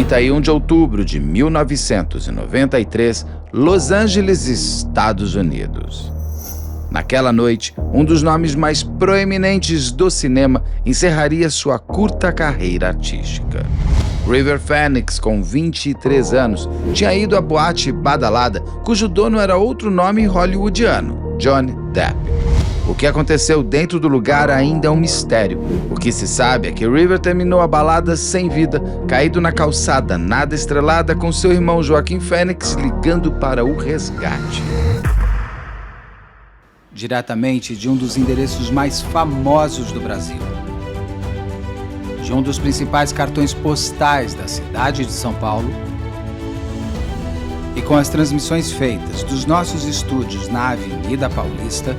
31 de outubro de 1993, Los Angeles, Estados Unidos. Naquela noite, um dos nomes mais proeminentes do cinema encerraria sua curta carreira artística. River Phoenix, com 23 anos, tinha ido à boate badalada, cujo dono era outro nome hollywoodiano, Johnny Depp. O que aconteceu dentro do lugar ainda é um mistério. O que se sabe é que River terminou a balada sem vida, caído na calçada nada estrelada, com seu irmão Joaquim Phoenix ligando para o resgate. Diretamente de um dos endereços mais famosos do Brasil, de um dos principais cartões postais da cidade de São Paulo, e com as transmissões feitas dos nossos estúdios na Avenida Paulista,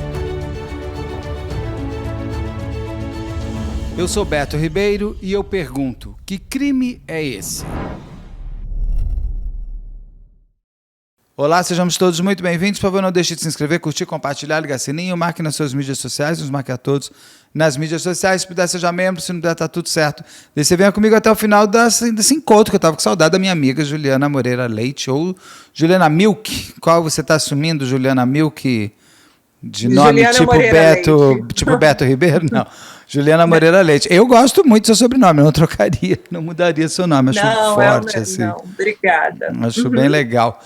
eu sou Beto Ribeiro e eu pergunto, que crime é esse? Olá, sejamos todos muito bem-vindos. Por favor, não deixe de se inscrever, curtir, compartilhar, ligar sininho, marque nas suas mídias sociais, nos marque a todos nas mídias sociais. Se puder, seja membro, se não puder, tá tudo certo. Daí você venha comigo até o final desse encontro, que eu tava com saudade da minha amiga Juliana Moreira Leite, ou Juliana Milk. Qual você tá assumindo, Juliana Milk? De nome Juliana tipo Moreira Leite. Tipo Beto Ribeiro? Não. Juliana Moreira Leite. Eu gosto muito do seu sobrenome, eu não trocaria, não mudaria seu nome. Acho forte, assim. Não, obrigada. Acho bem legal.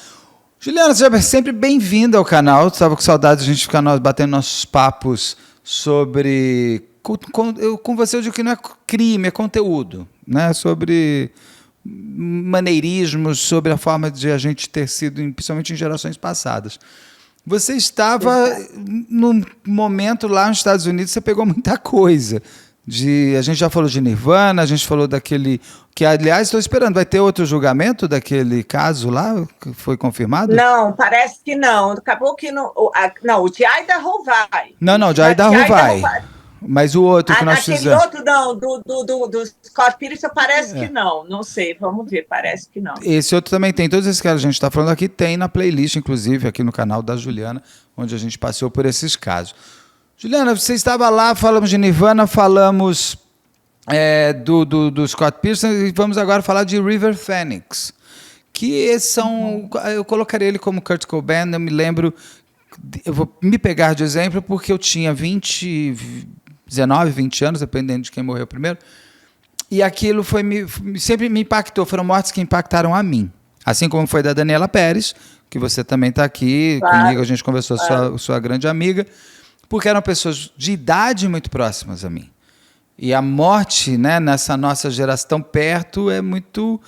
Juliana, seja sempre bem-vinda ao canal. Estava com saudade de a gente ficar batendo nossos papos sobre... Com você eu digo que não é crime, é conteúdo, né? Sobre maneirismos, sobre a forma de a gente ter sido, principalmente em gerações passadas. Você estava num momento lá nos Estados Unidos, você pegou muita coisa. A gente já falou de Nirvana, a gente falou daquele... Que, aliás, estou esperando, vai ter outro julgamento daquele caso lá, que foi confirmado? Não, parece que não. Acabou que não... Não, o de Idaho vai. Não, o de Idaho vai. Mas o outro que nós fizemos... Aquele outro, não, do Scott Peterson, parece que não sei, vamos ver, parece que não. Esse outro também tem, todos esses que a gente está falando aqui, tem na playlist, inclusive, aqui no canal da Juliana, onde a gente passou por esses casos. Juliana, você estava lá, falamos de Nirvana, falamos do Scott Peterson, e vamos agora falar de River Phoenix, que são... Eu colocaria ele como Kurt Cobain, eu me lembro... Eu vou me pegar de exemplo porque eu tinha 19, 20 anos, dependendo de quem morreu primeiro, e aquilo sempre me impactou, foram mortes que impactaram a mim, assim como foi da Daniela Pérez, que você também está aqui, comigo, a gente conversou, sua grande amiga, porque eram pessoas de idade muito próximas a mim. E a morte, né, nessa nossa geração tão perto é muito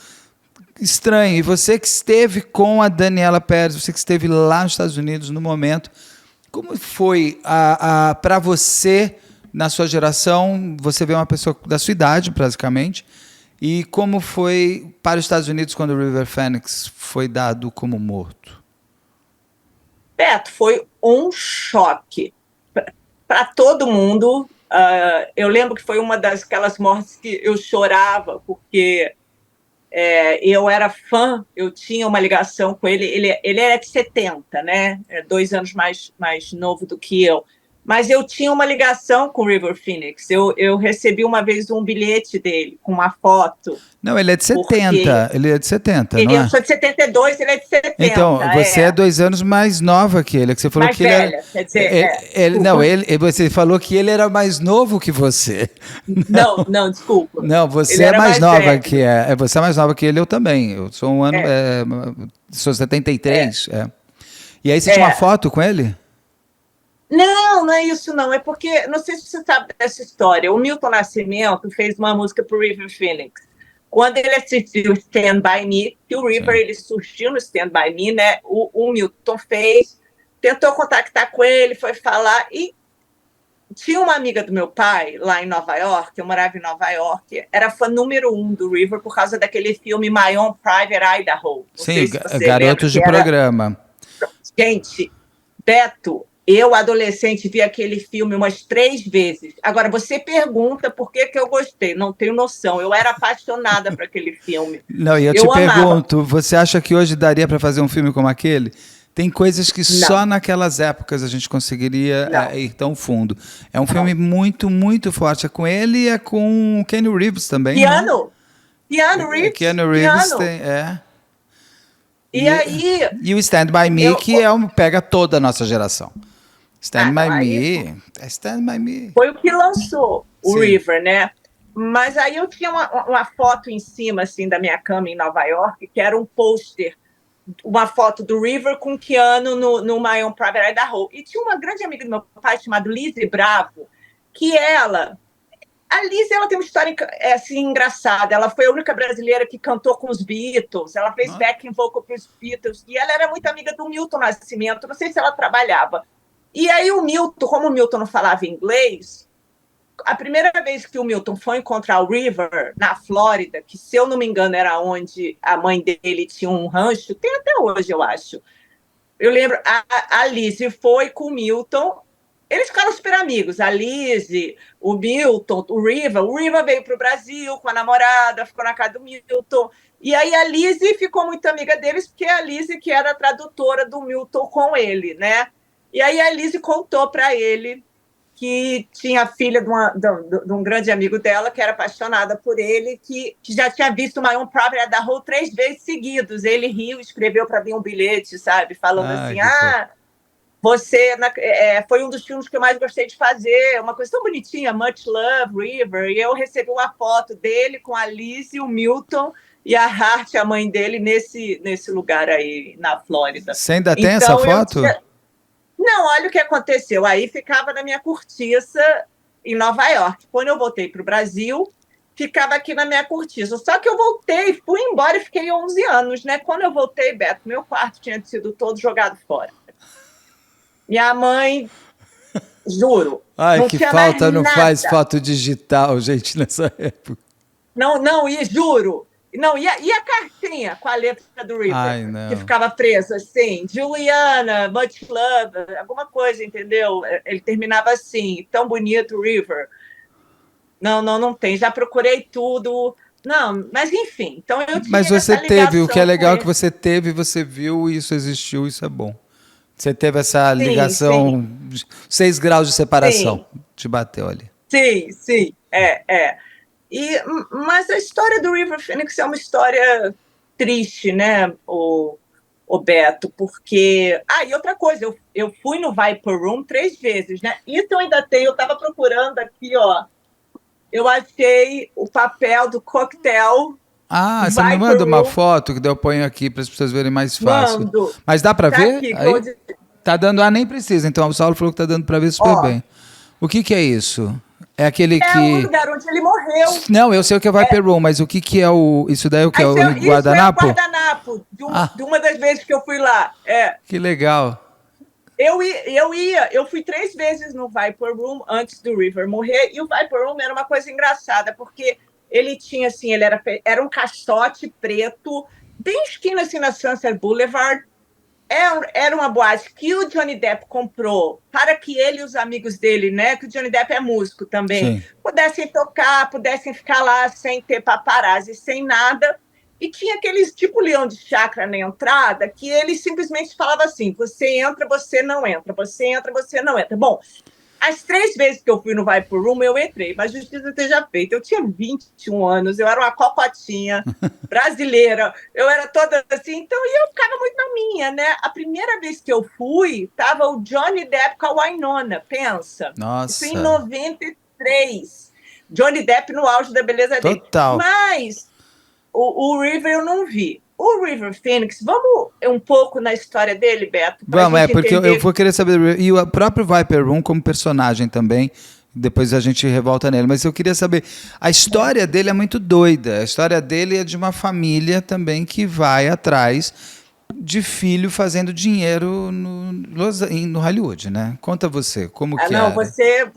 estranho. E você que esteve com a Daniela Pérez, você que esteve lá nos Estados Unidos no momento, como foi para você, na sua geração, você vê uma pessoa da sua idade, basicamente, e como foi para os Estados Unidos quando o River Phoenix foi dado como morto? Beto, foi um choque para todo mundo. Eu lembro que foi uma daquelas mortes que eu chorava, porque eu era fã, eu tinha uma ligação com ele. Ele era de 70, né? 2 anos mais novo do que eu. Mas eu tinha uma ligação com o River Phoenix. Eu recebi uma vez um bilhete dele, com uma foto. Não, ele é de 70. Ele é de 70, não é? Eu sou de 72, ele é de 70. Então, você é 2 anos mais nova que ele. Que você falou mais que velha, quer dizer... você falou que ele era mais novo que você. Não, desculpa. Não, você é mais nova que você é mais nova que ele, eu também. Eu sou um ano... sou 73. E aí você tinha uma foto com ele? Não é isso, não. É porque, não sei se você sabe dessa história, o Milton Nascimento fez uma música para o River Phoenix. Quando ele assistiu Stand By Me, que o River ele surgiu no Stand By Me, né? O Milton fez, tentou contactar com ele, foi falar, e tinha uma amiga do meu pai lá em Nova York, eu morava em Nova York, era fã número 1 do River por causa daquele filme My Own Private Idaho. Sim, Garotos de Programa. Gente, Beto... Eu, adolescente, vi aquele filme umas 3 vezes. Agora, você pergunta por que eu gostei. Não tenho noção. Eu era apaixonada por aquele filme. Não, e eu te pergunto, você acha que hoje daria para fazer um filme como aquele? Tem coisas que só naquelas épocas a gente conseguiria ir tão fundo. É um filme muito, muito forte. É com ele e é com o Keanu Reeves também. Que ano? Keanu Reeves tem, E aí... E o Stand By Me, que pega toda a nossa geração. Stand By Me. Stand By Me. Foi o que lançou o Sim. River, né? Mas aí eu tinha uma foto em cima, assim, da minha cama em Nova York, que era um pôster, uma foto do River com Keanu no My Own Private Idaho. E tinha uma grande amiga do meu pai, chamada Lizzie Bravo, que a Lizzie, ela tem uma história assim, engraçada. Ela foi a única brasileira que cantou com os Beatles. Ela fez backing vocal para os Beatles. E ela era muito amiga do Milton Nascimento. Não sei se ela trabalhava. E aí o Milton, como o Milton não falava inglês, a primeira vez que o Milton foi encontrar o River na Flórida, que, se eu não me engano, era onde a mãe dele tinha um rancho, tem até hoje, eu acho. Eu lembro, a Lizzie foi com o Milton. Eles ficaram super amigos, a Lizzie, o Milton, o River. O River veio para o Brasil com a namorada, ficou na casa do Milton. E aí a Lizzie ficou muito amiga deles, porque a Lizzie que era a tradutora do Milton com ele, né? E aí a Lizzie contou para ele que tinha a filha de um grande amigo dela, que era apaixonada por ele, que já tinha visto o My Own Private Idaho 3 vezes seguidos. Ele riu, escreveu para mim um bilhete, sabe? Falando assim, você foi um dos filmes que eu mais gostei de fazer, uma coisa tão bonitinha, Much Love, River, e eu recebi uma foto dele com a Lizzie, o Milton e a Hart, a mãe dele, nesse lugar aí na Flórida. Você ainda tem essa foto? Não, olha o que aconteceu. Aí ficava na minha cortiça em Nova York. Quando eu voltei para o Brasil, ficava aqui na minha cortiça. Só que eu voltei, fui embora e fiquei 11 anos, né? Quando eu voltei, Beto, meu quarto tinha sido todo jogado fora. Minha mãe, juro. Ai, não que tinha falta, não nada. faz foto digital, gente, nessa época. Não, e juro. Não, e a cartinha com a letra do River? Ai, não. Que ficava presa assim, Juliana, Much Love, alguma coisa, entendeu? Ele terminava assim, tão bonito, River. Não tem. Já procurei tudo. Não, mas enfim. Então eu tinha. Mas você teve, o que é legal é que você teve, você viu, isso existiu, isso é bom. Você teve essa ligação, 6 graus de separação, te bateu ali. Sim, mas a história do River Phoenix é uma história triste, né, o Beto, porque... e outra coisa, eu fui no Viper Room 3 vezes, né? Isso eu ainda tenho, eu estava procurando aqui, ó, eu achei o papel do coquetel. Você me manda uma foto que eu ponho aqui para as pessoas verem mais fácil. Mando. Mas dá para ver? Aqui, aí? Tá dando, nem precisa, então o Saulo falou que tá dando para ver super bem. O que é isso? É aquele que... É o lugar onde ele morreu. Não, eu sei o que é Viper Room, mas o que é o... Isso daí é o que? É o guardanapo? Isso é o guardanapo, de uma das vezes que eu fui lá. Que legal. Eu fui 3 vezes no Viper Room antes do River morrer, e o Viper Room era uma coisa engraçada, porque ele tinha, assim, ele era um caixote preto, bem esquina, assim, na Sunset Boulevard. Era uma boate que o Johnny Depp comprou para que ele e os amigos dele, né, que o Johnny Depp é músico também, pudessem tocar, pudessem ficar lá sem ter paparazzi, sem nada. E tinha aqueles tipo leão de chácara na entrada, que ele simplesmente falava assim, você entra, você não entra, você entra, você não entra. Bom, as 3 vezes que eu fui no Viper Room, eu entrei, mas justiça esteja feita. Eu tinha 21 anos, eu era uma cocotinha brasileira, eu era toda assim, então eu ficava muito na minha, né? A primeira vez que eu fui, tava o Johnny Depp com a Wynonna, pensa. Nossa. Isso em 93. Johnny Depp no auge da beleza dele. Total. Mas o River eu não vi. O River Phoenix, vamos um pouco na história dele, Beto? Vamos, porque eu vou querer saber. E o próprio Viper Room como personagem também. Depois a gente revolta nele. Mas eu queria saber. A história dele é muito doida. A história dele é de uma família também que vai atrás de filho fazendo dinheiro no Hollywood, né? Conta você, como que não, era? Você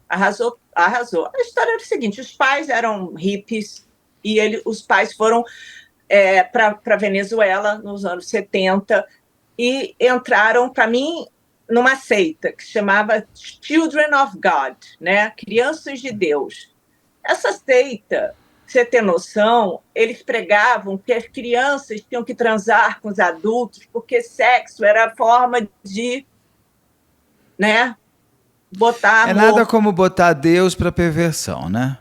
arrasou. A história era o seguinte: os pais eram hippies e os pais foram para Venezuela nos anos 70 e entraram, para mim, numa seita que chamava Children of God, né? Crianças de Deus. Essa seita, pra você ter noção, eles pregavam que as crianças tinham que transar com os adultos porque sexo era a forma de, né, botar amor. É nada como botar Deus para perversão, né?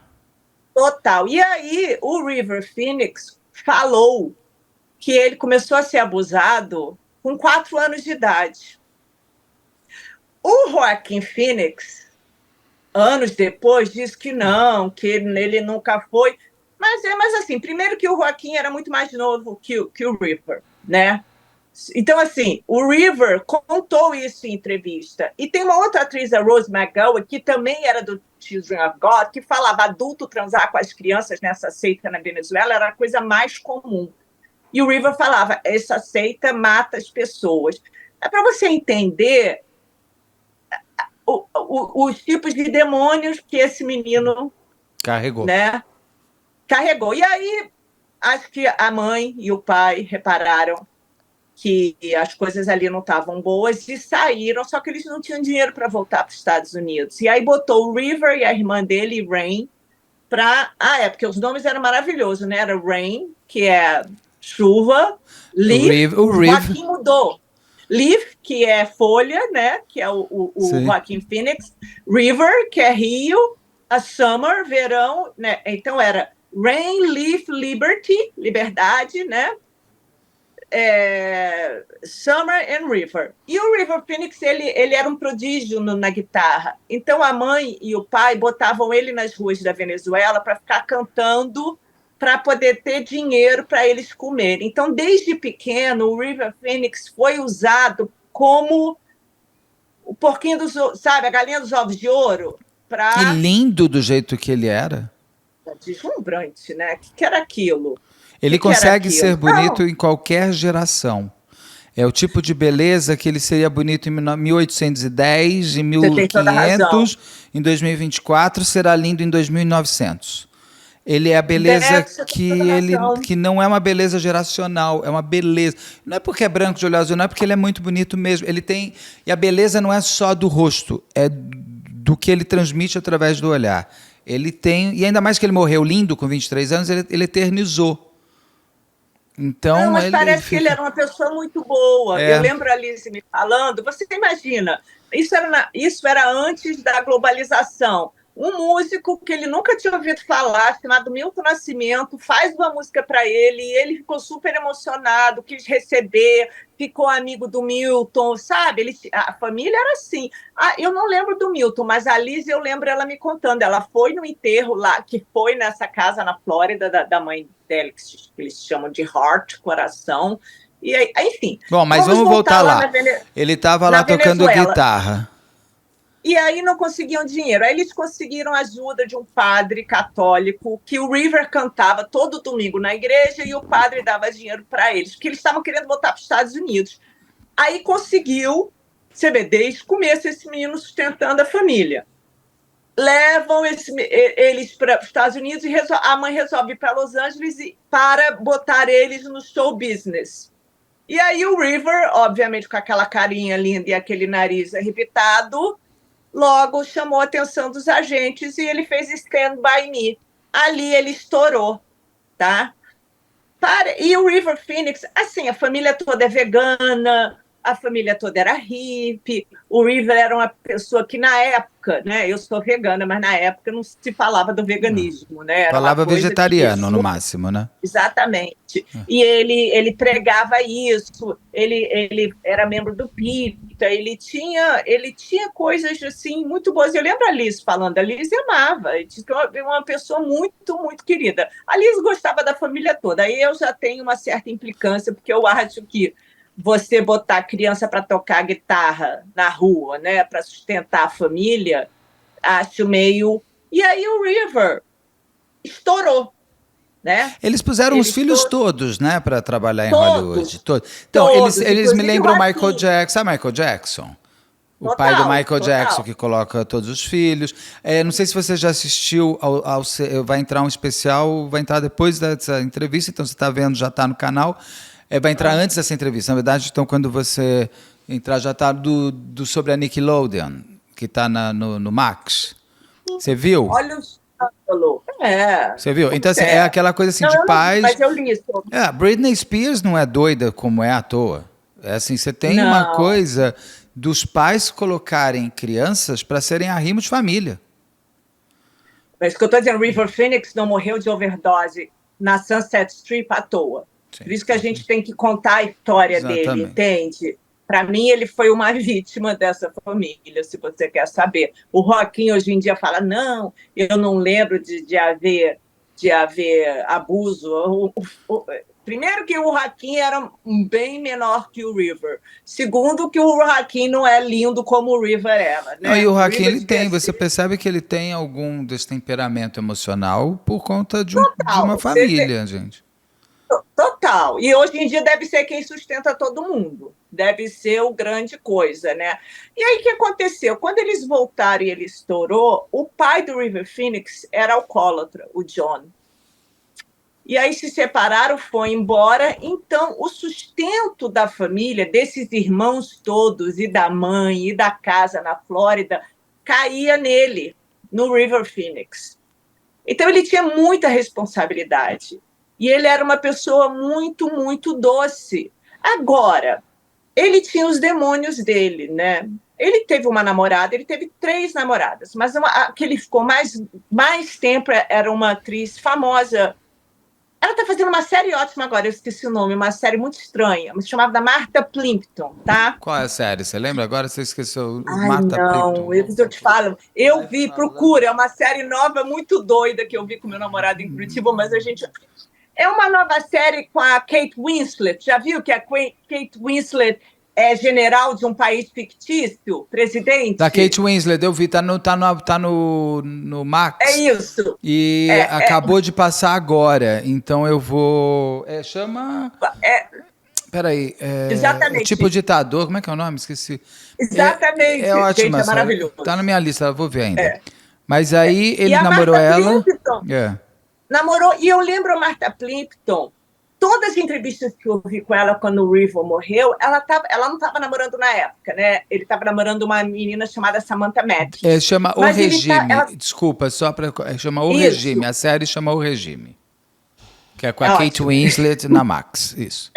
Total. E aí, o River Phoenix falou que ele começou a ser abusado com 4 anos de idade. O Joaquin Phoenix, anos depois, disse que não, que ele nunca foi. Mas assim, primeiro que o Joaquin era muito mais novo que o River, né? Então, assim, o River contou isso em entrevista. E tem uma outra atriz, a Rose McGowan, que também era do Children of God, que falava adulto transar com as crianças nessa seita na Venezuela era a coisa mais comum. E o River falava, essa seita mata as pessoas. É para você entender os tipos de demônios que esse menino Carregou. Né, carregou. E aí, acho que a mãe e o pai repararam que as coisas ali não estavam boas e saíram, só que eles não tinham dinheiro para voltar para os Estados Unidos. E aí botou o River e a irmã dele, Rain, para... porque os nomes eram maravilhosos, né? Era Rain, que é chuva, Leaf, o Joaquim mudou. Leaf, que é folha, né? Que é o Joaquin Phoenix. River, que é rio. A Summer, verão, né? Então era Rain, Leaf, Liberty, liberdade, né? Summer and River. E o River Phoenix, ele era um prodígio na guitarra. Então a mãe e o pai botavam ele nas ruas da Venezuela para ficar cantando, para poder ter dinheiro para eles comerem. Então, desde pequeno, o River Phoenix foi usado como o porquinho dos, sabe, a galinha dos ovos de ouro. E lindo do jeito que ele era. Deslumbrante, né? O que era aquilo? Ele consegue ser bonito em qualquer geração. É o tipo de beleza que ele seria bonito em 1810, em 1500, em 2024, será lindo em 2900. Ele é a beleza que não é uma beleza geracional, é uma beleza. Não é porque é branco de olho azul, não é porque ele é muito bonito mesmo. Ele tem, e a beleza não é só do rosto, é do que ele transmite através do olhar. Ele tem, e ainda mais que ele morreu lindo com 23 anos, ele eternizou. Então, não, mas parece que ele era uma pessoa muito boa. Eu lembro a Alice me falando, você imagina, isso era antes da globalização. Um músico que ele nunca tinha ouvido falar, chamado Milton Nascimento, faz uma música para ele, e ele ficou super emocionado, quis receber, ficou amigo do Milton, sabe? A família era assim. Eu não lembro do Milton, mas a Liz, eu lembro ela me contando, ela foi no enterro lá, que foi nessa casa na Flórida, da mãe dela, que eles chamam de Heart, coração, e aí, enfim. Bom, mas vamos voltar lá. Ele estava lá tocando guitarra. E aí não conseguiam dinheiro. Aí eles conseguiram a ajuda de um padre católico que o River cantava todo domingo na igreja e o padre dava dinheiro para eles, porque eles estavam querendo voltar para os Estados Unidos. Aí conseguiu, você vê, desde o começo, esse menino sustentando a família. Levam eles para os Estados Unidos e a mãe resolve ir para Los Angeles para botar eles no show business. E aí o River, obviamente com aquela carinha linda e aquele nariz arrebitado, logo chamou a atenção dos agentes e ele fez Stand By Me. Ali ele estourou, tá? E o River Phoenix, assim, a família toda é vegana, a família toda era hippie, o River era uma pessoa que na época, né, eu sou vegana, mas na época não se falava do veganismo, né? Era falava vegetariano, no máximo, né? Exatamente. E ele pregava isso, ele era membro do PITA, ele tinha coisas assim muito boas. Eu lembro a Liz falando, a Liz amava, ele disse que é uma pessoa muito, muito querida. A Liz gostava da família toda, aí eu já tenho uma certa implicância, porque eu acho que você botar criança para tocar guitarra na rua, né, para sustentar a família, acho meio... E aí o River estourou, né? Eles puseram os filhos todos, né, para trabalhar em Hollywood. Então, eles me lembram Michael Jackson. Sabe Michael Jackson? O pai do Michael Jackson, que coloca todos os filhos. Não sei se você já assistiu vai entrar um especial, vai entrar depois dessa entrevista, então você está vendo, já está no canal. Vai entrar antes dessa entrevista. Na verdade, então, quando você entrar, já está do sobre a Nickelodeon, que está no Max. Você viu? Olha o escândalo. Você viu? Então, assim, é aquela coisa assim de pais... Mas eu li isso. Britney Spears não é doida como é à toa. É assim, você tem uma coisa dos pais colocarem crianças para serem arrimos de família. É isso que eu estou dizendo, River Phoenix não morreu de overdose na Sunset Strip à toa. Sim. Por isso que a gente tem que contar a história dele, entende? Para mim, ele foi uma vítima dessa família, se você quer saber. O Joaquim, hoje em dia, fala, não, eu não lembro de haver abuso. Primeiro que o Joaquim era bem menor que o River. Segundo que o Joaquim não é lindo como o River era. Né? Não, e o Joaquim, ele tem, você percebe que ele tem algum destemperamento emocional por conta de uma família, gente. Total. E hoje em dia deve ser quem sustenta todo mundo. Deve ser o grande coisa, né? E aí o que aconteceu? Quando eles voltaram e ele estourou, o pai do River Phoenix era alcoólatra, o John. E aí se separaram, foi embora. Então, o sustento da família, desses irmãos todos, e da mãe, e da casa na Flórida, caía nele, no River Phoenix. Então, ele tinha muita responsabilidade. E ele era uma pessoa muito, muito doce. Agora, ele tinha os demônios dele, né? Ele teve uma namorada, ele teve 3 namoradas, mas a que ele ficou mais tempo era uma atriz famosa. Ela está fazendo uma série ótima agora, eu esqueci o nome, uma série muito estranha, mas chamava da Martha Plimpton, tá? Qual é a série? Você lembra? Agora você esqueceu. Martha Plimpton. Eu te falo, eu vi, procura, é uma série nova muito doida que eu vi com meu namorado em Curitiba, mas a gente... É uma nova série com a Kate Winslet. Já viu que a Kate Winslet é general de um país fictício, presidente? Da Kate Winslet, eu vi, tá no Max. É isso. E acabou de passar agora, então eu vou... chama... Peraí. Exatamente. Tipo ditador, como é que é o nome? Esqueci. Exatamente. É ótima. Gente, é maravilhoso. Tá na minha lista, eu vou ver ainda. Mas aí ele namorou ela... Namorou, e eu lembro a Martha Plimpton, todas as entrevistas que eu vi com ela quando o River morreu, ela não estava namorando na época, né? Ele estava namorando uma menina chamada Samantha Mathis. Chama O Regime, desculpa, só para... Chama O Regime, a série chama O Regime. Que é com a Kate Winslet na Max, isso.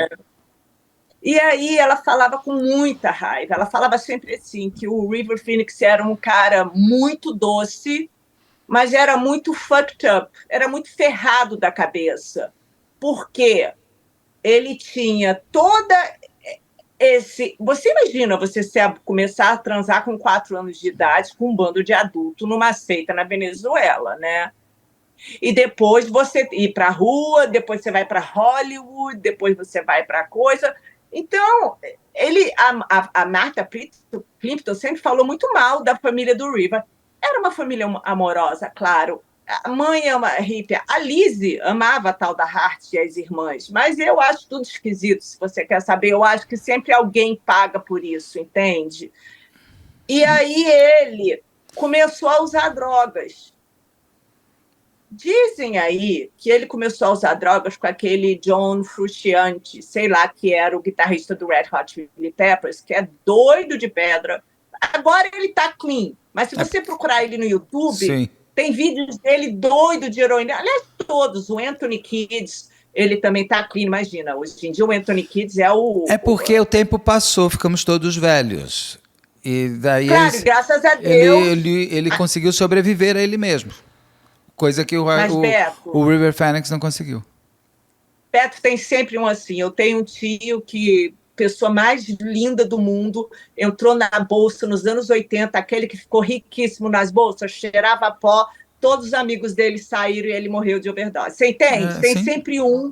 E aí ela falava com muita raiva, ela falava sempre assim, que o River Phoenix era um cara muito doce, mas era muito fucked up, era muito ferrado da cabeça, porque ele tinha toda esse... Você imagina você começar a transar com 4 anos de idade com um bando de adulto numa seita na Venezuela, né? E depois você ir para a rua, depois você vai para Hollywood, depois você vai para coisa... Então, a Martha Plimpton sempre falou muito mal da família do River. Era uma família amorosa, claro. A mãe ama hippie. A Lizzie amava a tal da Hart e as irmãs. Mas eu acho tudo esquisito, se você quer saber. Eu acho que sempre alguém paga por isso, entende? E aí ele começou a usar drogas. Dizem aí que ele começou a usar drogas com aquele John Frusciante, sei lá, que era o guitarrista do Red Hot Chili Peppers, que é doido de pedra. Agora ele tá clean, mas se você procurar ele no YouTube, sim, tem vídeos dele doido de heroína. Aliás, todos. O Anthony Kiedis, ele também tá clean, imagina. Hoje em dia o Anthony Kiedis é o... É porque o tempo passou, ficamos todos velhos. E daí claro, graças a Deus. Ele conseguiu sobreviver a ele mesmo. Coisa que o River Phoenix não conseguiu. Beto tem sempre um assim. Eu tenho um tio que... pessoa mais linda do mundo, entrou na bolsa nos anos 80, aquele que ficou riquíssimo nas bolsas, cheirava pó, todos os amigos dele saíram e ele morreu de overdose. Você entende? Tem sempre um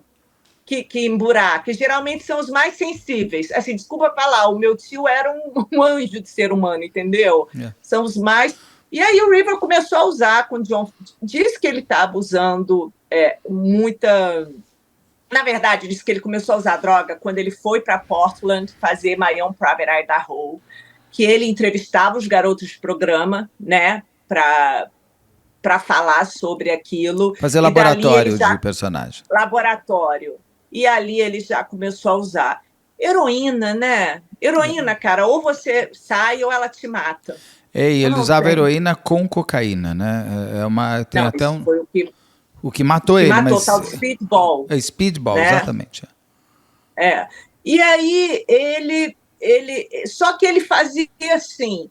que emburaca, que geralmente são os mais sensíveis. Assim, desculpa falar, o meu tio era um anjo de ser humano, entendeu? São os mais... E aí o River começou a usar com o John... Diz que ele estava usando muita... Na verdade, disse que ele começou a usar droga quando ele foi para Portland fazer My Own Private Idaho, que ele entrevistava os garotos de programa, né, para falar sobre aquilo. Fazer laboratório de personagem. Laboratório. E ali ele já começou a usar. Heroína, né? Heroína, cara, ou você sai ou ela te mata. Ele usava heroína com cocaína, né? Tem não, até foi o que matou ele. Matou, mas... tal de Speedball. Speedball, né? Exatamente. E aí só que ele fazia assim,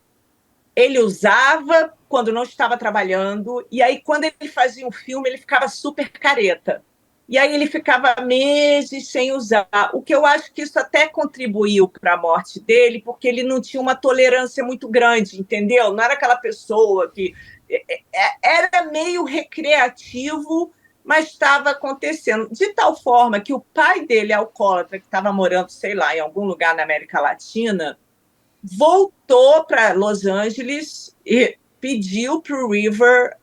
ele usava quando não estava trabalhando, e aí quando ele fazia um filme, ele ficava super careta. E aí ele ficava meses sem usar, o que eu acho que isso até contribuiu para a morte dele, porque ele não tinha uma tolerância muito grande, entendeu? Não era aquela pessoa que era meio recreativo, mas estava acontecendo. De tal forma que o pai dele, alcoólatra, que estava morando, sei lá, em algum lugar na América Latina, voltou para Los Angeles e pediu para o River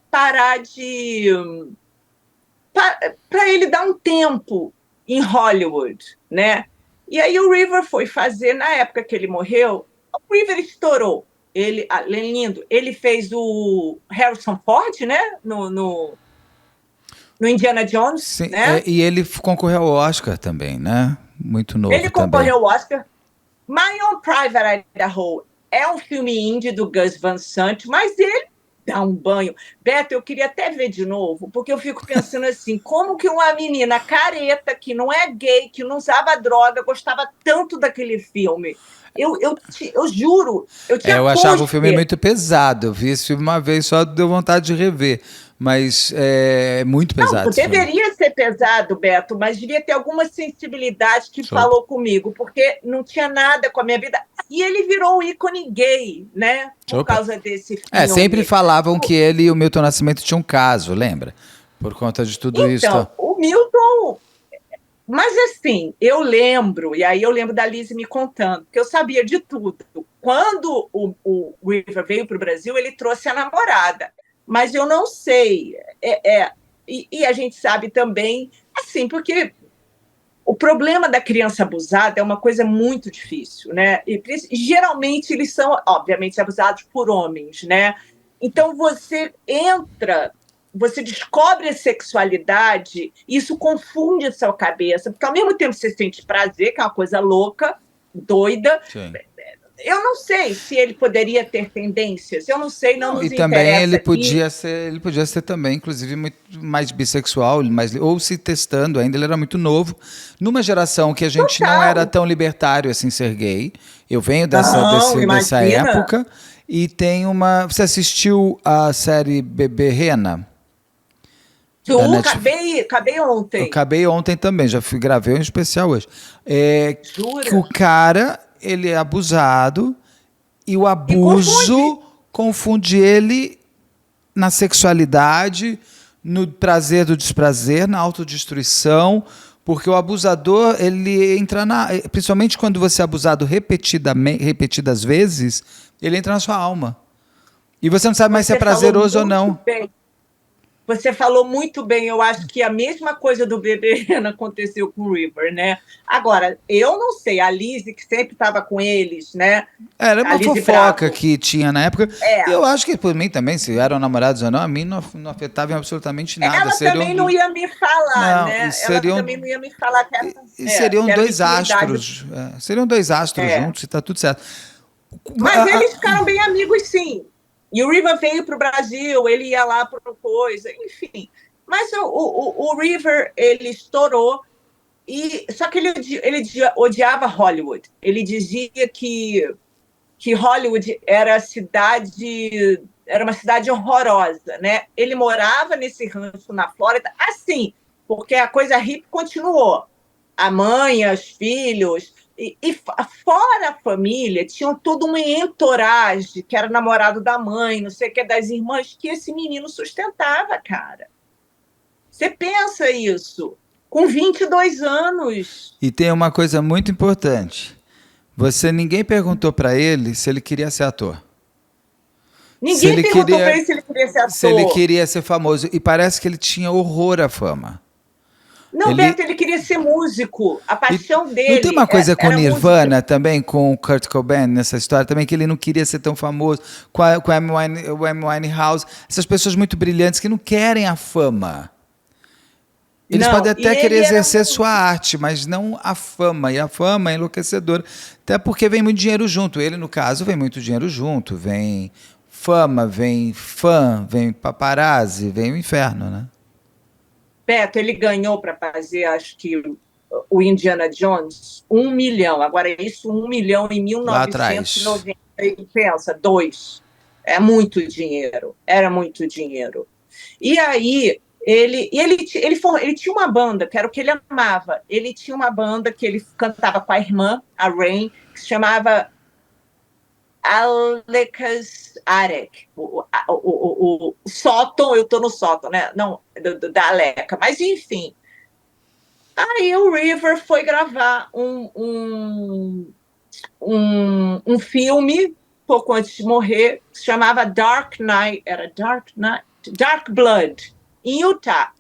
parar de... para ele dar um tempo em Hollywood, né? E aí o River foi fazer, na época que ele morreu, o River estourou. Ele, lindo, ele fez o Harrison Ford, né? No Indiana Jones, Sim, né? e ele concorreu ao Oscar também, né? Muito novo Ele também. concorreu ao Oscar. My Own Private Idaho é um filme indie do Gus Van Sant, mas ele dá um banho. Beto, eu queria até ver de novo, porque eu fico pensando assim, como que uma menina careta, que não é gay, que não usava droga, gostava tanto daquele filme? Eu juro, eu tinha Eu achava o pôster. filme muito pesado. Eu vi esse filme uma vez, só deu vontade de rever. Mas é muito pesado. Não, esse filme. deveria ser pesado, Beto, mas devia ter alguma sensibilidade que falou comigo, porque não tinha nada com a minha vida. E ele virou um ícone gay, né? Por causa desse filme. Sempre falavam que ele e o Milton Nascimento tinham um caso, lembra? Por conta de tudo isso. Então, o Milton... Mas assim, eu lembro, e aí eu lembro da Liz me contando, que eu sabia de tudo. Quando o River veio para o Brasil, ele trouxe a namorada. Mas eu não sei. E a gente sabe também, assim, porque o problema da criança abusada é uma coisa muito difícil, né? E geralmente eles são, obviamente, abusados por homens, né? Então você descobre a sexualidade, e isso confunde a sua cabeça, porque ao mesmo tempo você sente prazer, que é uma coisa louca, doida. Sim. Eu não sei se ele poderia ter tendências, eu não sei, não nos interessa. E também ele podia ser também, inclusive, muito mais bissexual, ou se testando ainda, ele era muito novo, numa geração que a gente não era tão libertário assim, ser gay. Eu venho dessa época, e tem uma... Você assistiu a série Bebê Rena? Acabei ontem. Eu acabei ontem também, gravei um especial hoje. Jura? Que o cara... ele é abusado e o abuso confunde ele na sexualidade, no prazer do desprazer, na autodestruição, porque o abusador, ele entra principalmente quando você é abusado repetidas vezes, ele entra na sua alma. E você não sabe mais se é prazeroso ou não. Bem. Você falou muito bem, eu acho que a mesma coisa do Bebê aconteceu com o River, né? Agora, eu não sei, a Lizzie, que sempre estava com eles, né? Era uma fofoca que tinha na época. Eu acho que por mim também, se eram namorados ou não, a mim não afetava em absolutamente nada. Ela também não ia me falar, né? Ela também não ia me falar que seriam dois astros. Seriam dois astros juntos e tá tudo certo. Mas eles ficaram bem amigos, sim. E o River veio para o Brasil, ele ia lá por coisa, enfim. Mas o River, ele estourou, só que ele odiava Hollywood. Ele dizia que Hollywood era uma cidade horrorosa, né? Ele morava nesse rancho na Flórida, assim, porque a coisa hippie continuou. A mãe, os filhos... E fora a família, tinham todo um entourage, que era namorado da mãe, não sei o que, das irmãs, que esse menino sustentava, cara. Você pensa isso, com 22 anos. E tem uma coisa muito importante. Ninguém perguntou para ele se ele queria ser ator. Ninguém perguntou para ele se ele queria ser ator. Se ele queria ser famoso. E parece que ele tinha horror à fama. Não, Beto, ele queria ser músico. A paixão dele. Não tem uma coisa com Nirvana música. Também, com o Kurt Cobain, nessa história também, que ele não queria ser tão famoso, com o Amy Winehouse, essas pessoas muito brilhantes que não querem a fama. Eles podem até querer exercer sua arte, mas não a fama. E a fama é enlouquecedora. Até porque vem muito dinheiro junto. Ele, no caso, vem muito dinheiro junto. Vem fama, vem fã, vem paparazzi, vem o inferno, né? Beto, ele ganhou para fazer, acho que, o Indiana Jones, 1 milhão. Agora, isso, 1 milhão em 1990. Pensa, 2. É muito dinheiro, era muito dinheiro. E aí, ele tinha uma banda, que era o que ele amava. Ele tinha uma banda que ele cantava com a irmã, a Rain, que se chamava Alekas Arek. O sótão, eu estou no sótão, né? Não, da Aleca. Mas, enfim. Aí o River foi gravar um filme, pouco antes de morrer, que se chamava Dark Knight, era Dark Blood, em Utah.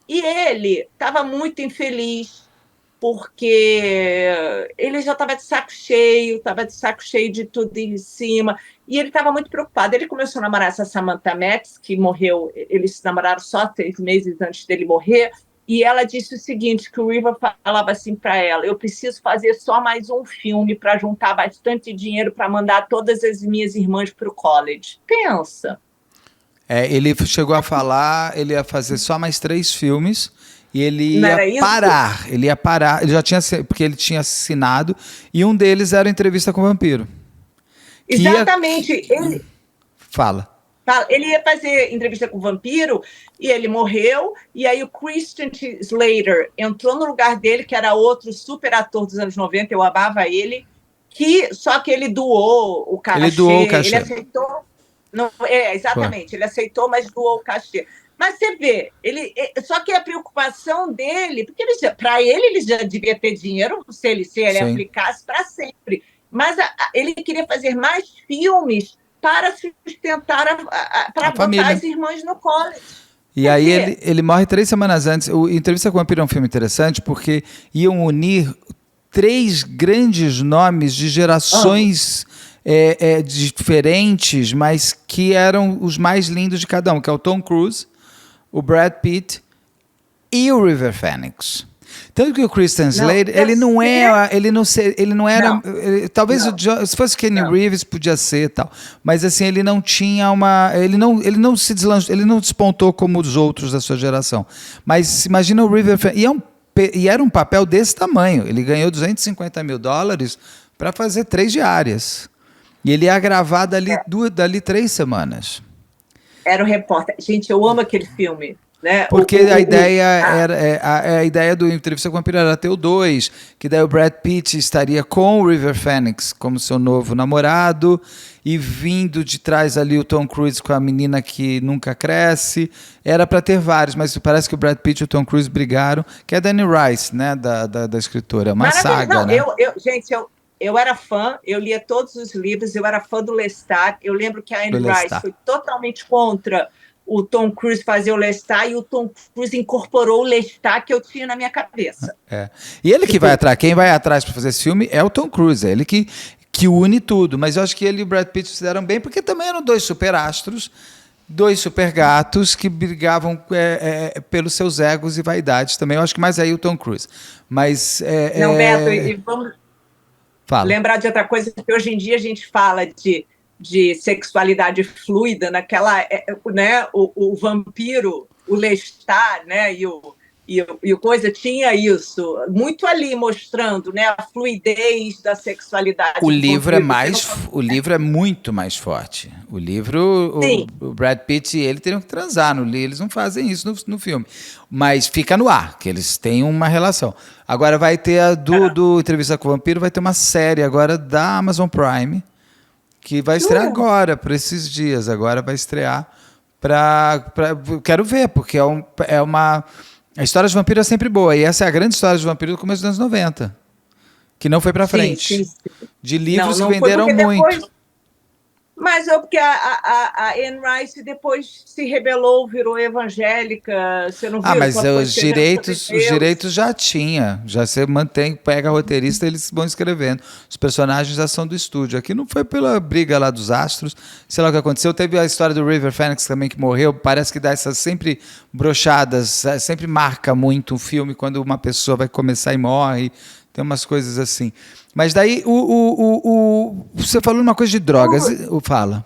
E ele estava muito infeliz, porque ele já estava de saco cheio de tudo em cima, e ele estava muito preocupado. Ele começou a namorar essa Samantha Max, que morreu, eles se namoraram só 6 meses antes dele morrer, e ela disse o seguinte, que o River falava assim para ela: eu preciso fazer só mais um filme para juntar bastante dinheiro para mandar todas as minhas irmãs para o college. Pensa. Ele chegou a falar, ele ia fazer só mais 3 filmes e ele Não ia era isso? parar. Ele ia parar, ele já tinha, porque ele tinha assinado, e um deles era Entrevista com o Vampiro. Exatamente. Fala. Ele ia fazer Entrevista com o Vampiro e ele morreu, e aí o Christian Slater entrou no lugar dele, que era outro super ator dos anos 90, eu amava ele, só que ele doou o cachê. Ele doou o cachê. Ele aceitou. Não, exatamente, ele aceitou, mas doou o cachê. Mas você vê, só que a preocupação dele, porque para ele já devia ter dinheiro se ele aplicasse para sempre, mas ele queria fazer mais filmes para sustentar, para botar as irmãs no college. E aí ele morre 3 semanas antes. O Entrevista com o Vampiro é um filme interessante porque iam unir 3 grandes nomes de gerações diferentes, mas que eram os mais lindos de cada um, que é o Tom Cruise, o Brad Pitt e o River Phoenix. Tanto que o Christian Slater, se fosse Kenny Reeves podia ser tal, mas assim ele não tinha ele não se deslanchou, ele não despontou como os outros da sua geração. Mas imagina o River Phoenix, e era um papel desse tamanho. Ele ganhou $250 mil para fazer 3 diárias. E ele ia gravar dali 3 semanas. Era o repórter. Gente, eu amo aquele filme. Né? Porque a ideia do Entrevista com o Vampiro era ter o 2, que daí o Brad Pitt estaria com o River Phoenix como seu novo namorado, e vindo de trás ali o Tom Cruise com a menina que nunca cresce. Era para ter vários, mas parece que o Brad Pitt e o Tom Cruise brigaram, que é a Dani Rice, né, da escritora. É uma saga, não, né? Gente, eu era fã, eu lia todos os livros, eu era fã do Lestat. Eu lembro que a Anne Rice foi totalmente contra o Tom Cruise fazer o Lestat, e o Tom Cruise incorporou o Lestat que eu tinha na minha cabeça. E ele que vai atrás, quem vai atrás para fazer esse filme é o Tom Cruise, é ele que une tudo. Mas eu acho que ele e o Brad Pitt se deram bem, porque também eram 2 superastros, 2 super gatos que brigavam pelos seus egos e vaidades também. Eu acho que mais aí o Tom Cruise. Mas Não, Beto, e vamos lembrar de outra coisa, que hoje em dia a gente fala de sexualidade fluida, naquela, né, o vampiro, o Lestat, né, e o coisa tinha isso, muito ali mostrando, né, a fluidez da sexualidade. O livro é muito mais forte. O livro, o Brad Pitt e ele teriam que transar no livro, eles não fazem isso no filme. Mas fica no ar, que eles têm uma relação. Agora vai ter do Entrevista com o Vampiro, vai ter uma série agora da Amazon Prime, que vai estrear agora, por esses dias. Agora vai estrear quero ver, porque a história de vampiro é sempre boa, e essa é a grande história de vampiro do começo dos anos 90, que não foi para frente. Sim. De livros que venderam muito. Mas porque a Anne Rice depois se rebelou, virou evangélica, você não viu? Mas os direitos já tinha, já você mantém, pega roteirista, eles vão escrevendo. Os personagens já são do estúdio. Aqui não foi pela briga lá dos astros, sei lá o que aconteceu. Teve a história do River Phoenix também, que morreu, parece que dá essas sempre brochadas, sempre marca muito um filme quando uma pessoa vai começar e morre. Tem umas coisas assim. Mas daí, você falou uma coisa de drogas. Fala.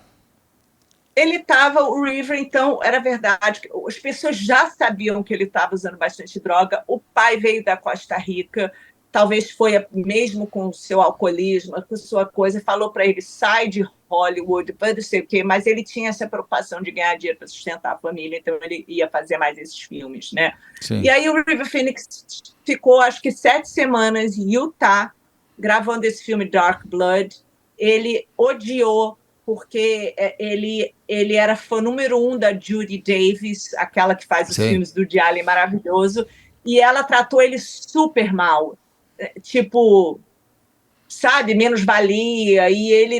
O River, então, era verdade. As pessoas já sabiam que ele estava usando bastante droga. O pai veio da Costa Rica, talvez foi mesmo com o seu alcoolismo, com sua coisa, falou para ele, sai de Hollywood, não sei o quê, mas ele tinha essa preocupação de ganhar dinheiro para sustentar a família, então ele ia fazer mais esses filmes, né? Sim. E aí o River Phoenix ficou, acho que 7 semanas em Utah, gravando esse filme Dark Blood. Ele odiou, porque ele era fã número 1 da Judy Davis, aquela que faz os filmes do Woody Allen maravilhoso, e ela tratou ele super mal. Tipo, sabe, menos valia, e ele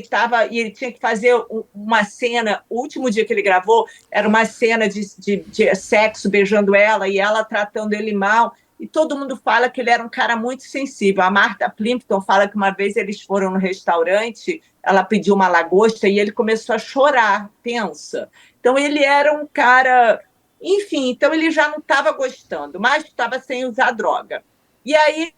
tinha que fazer uma cena, o último dia que ele gravou, era uma cena de sexo, beijando ela, e ela tratando ele mal, e todo mundo fala que ele era um cara muito sensível. A Martha Plimpton fala que uma vez eles foram no restaurante, ela pediu uma lagosta, e ele começou a chorar, pensa. Então ele era um cara... Enfim, então ele já não estava gostando, mas estava sem usar droga. E aí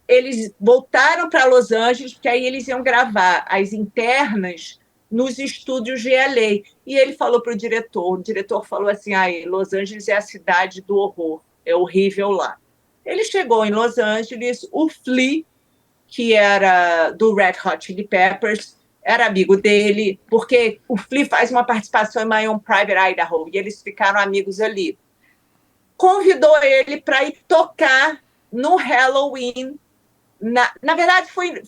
eles voltaram para Los Angeles, porque aí eles iam gravar as internas nos estúdios de LA. E ele falou para o diretor falou assim, Los Angeles é a cidade do horror, é horrível lá. Ele chegou em Los Angeles, o Flea, que era do Red Hot Chili Peppers, era amigo dele, porque o Flea faz uma participação em My Own Private Idaho, e eles ficaram amigos ali. Convidou ele para ir tocar no Halloween. Na verdade, foi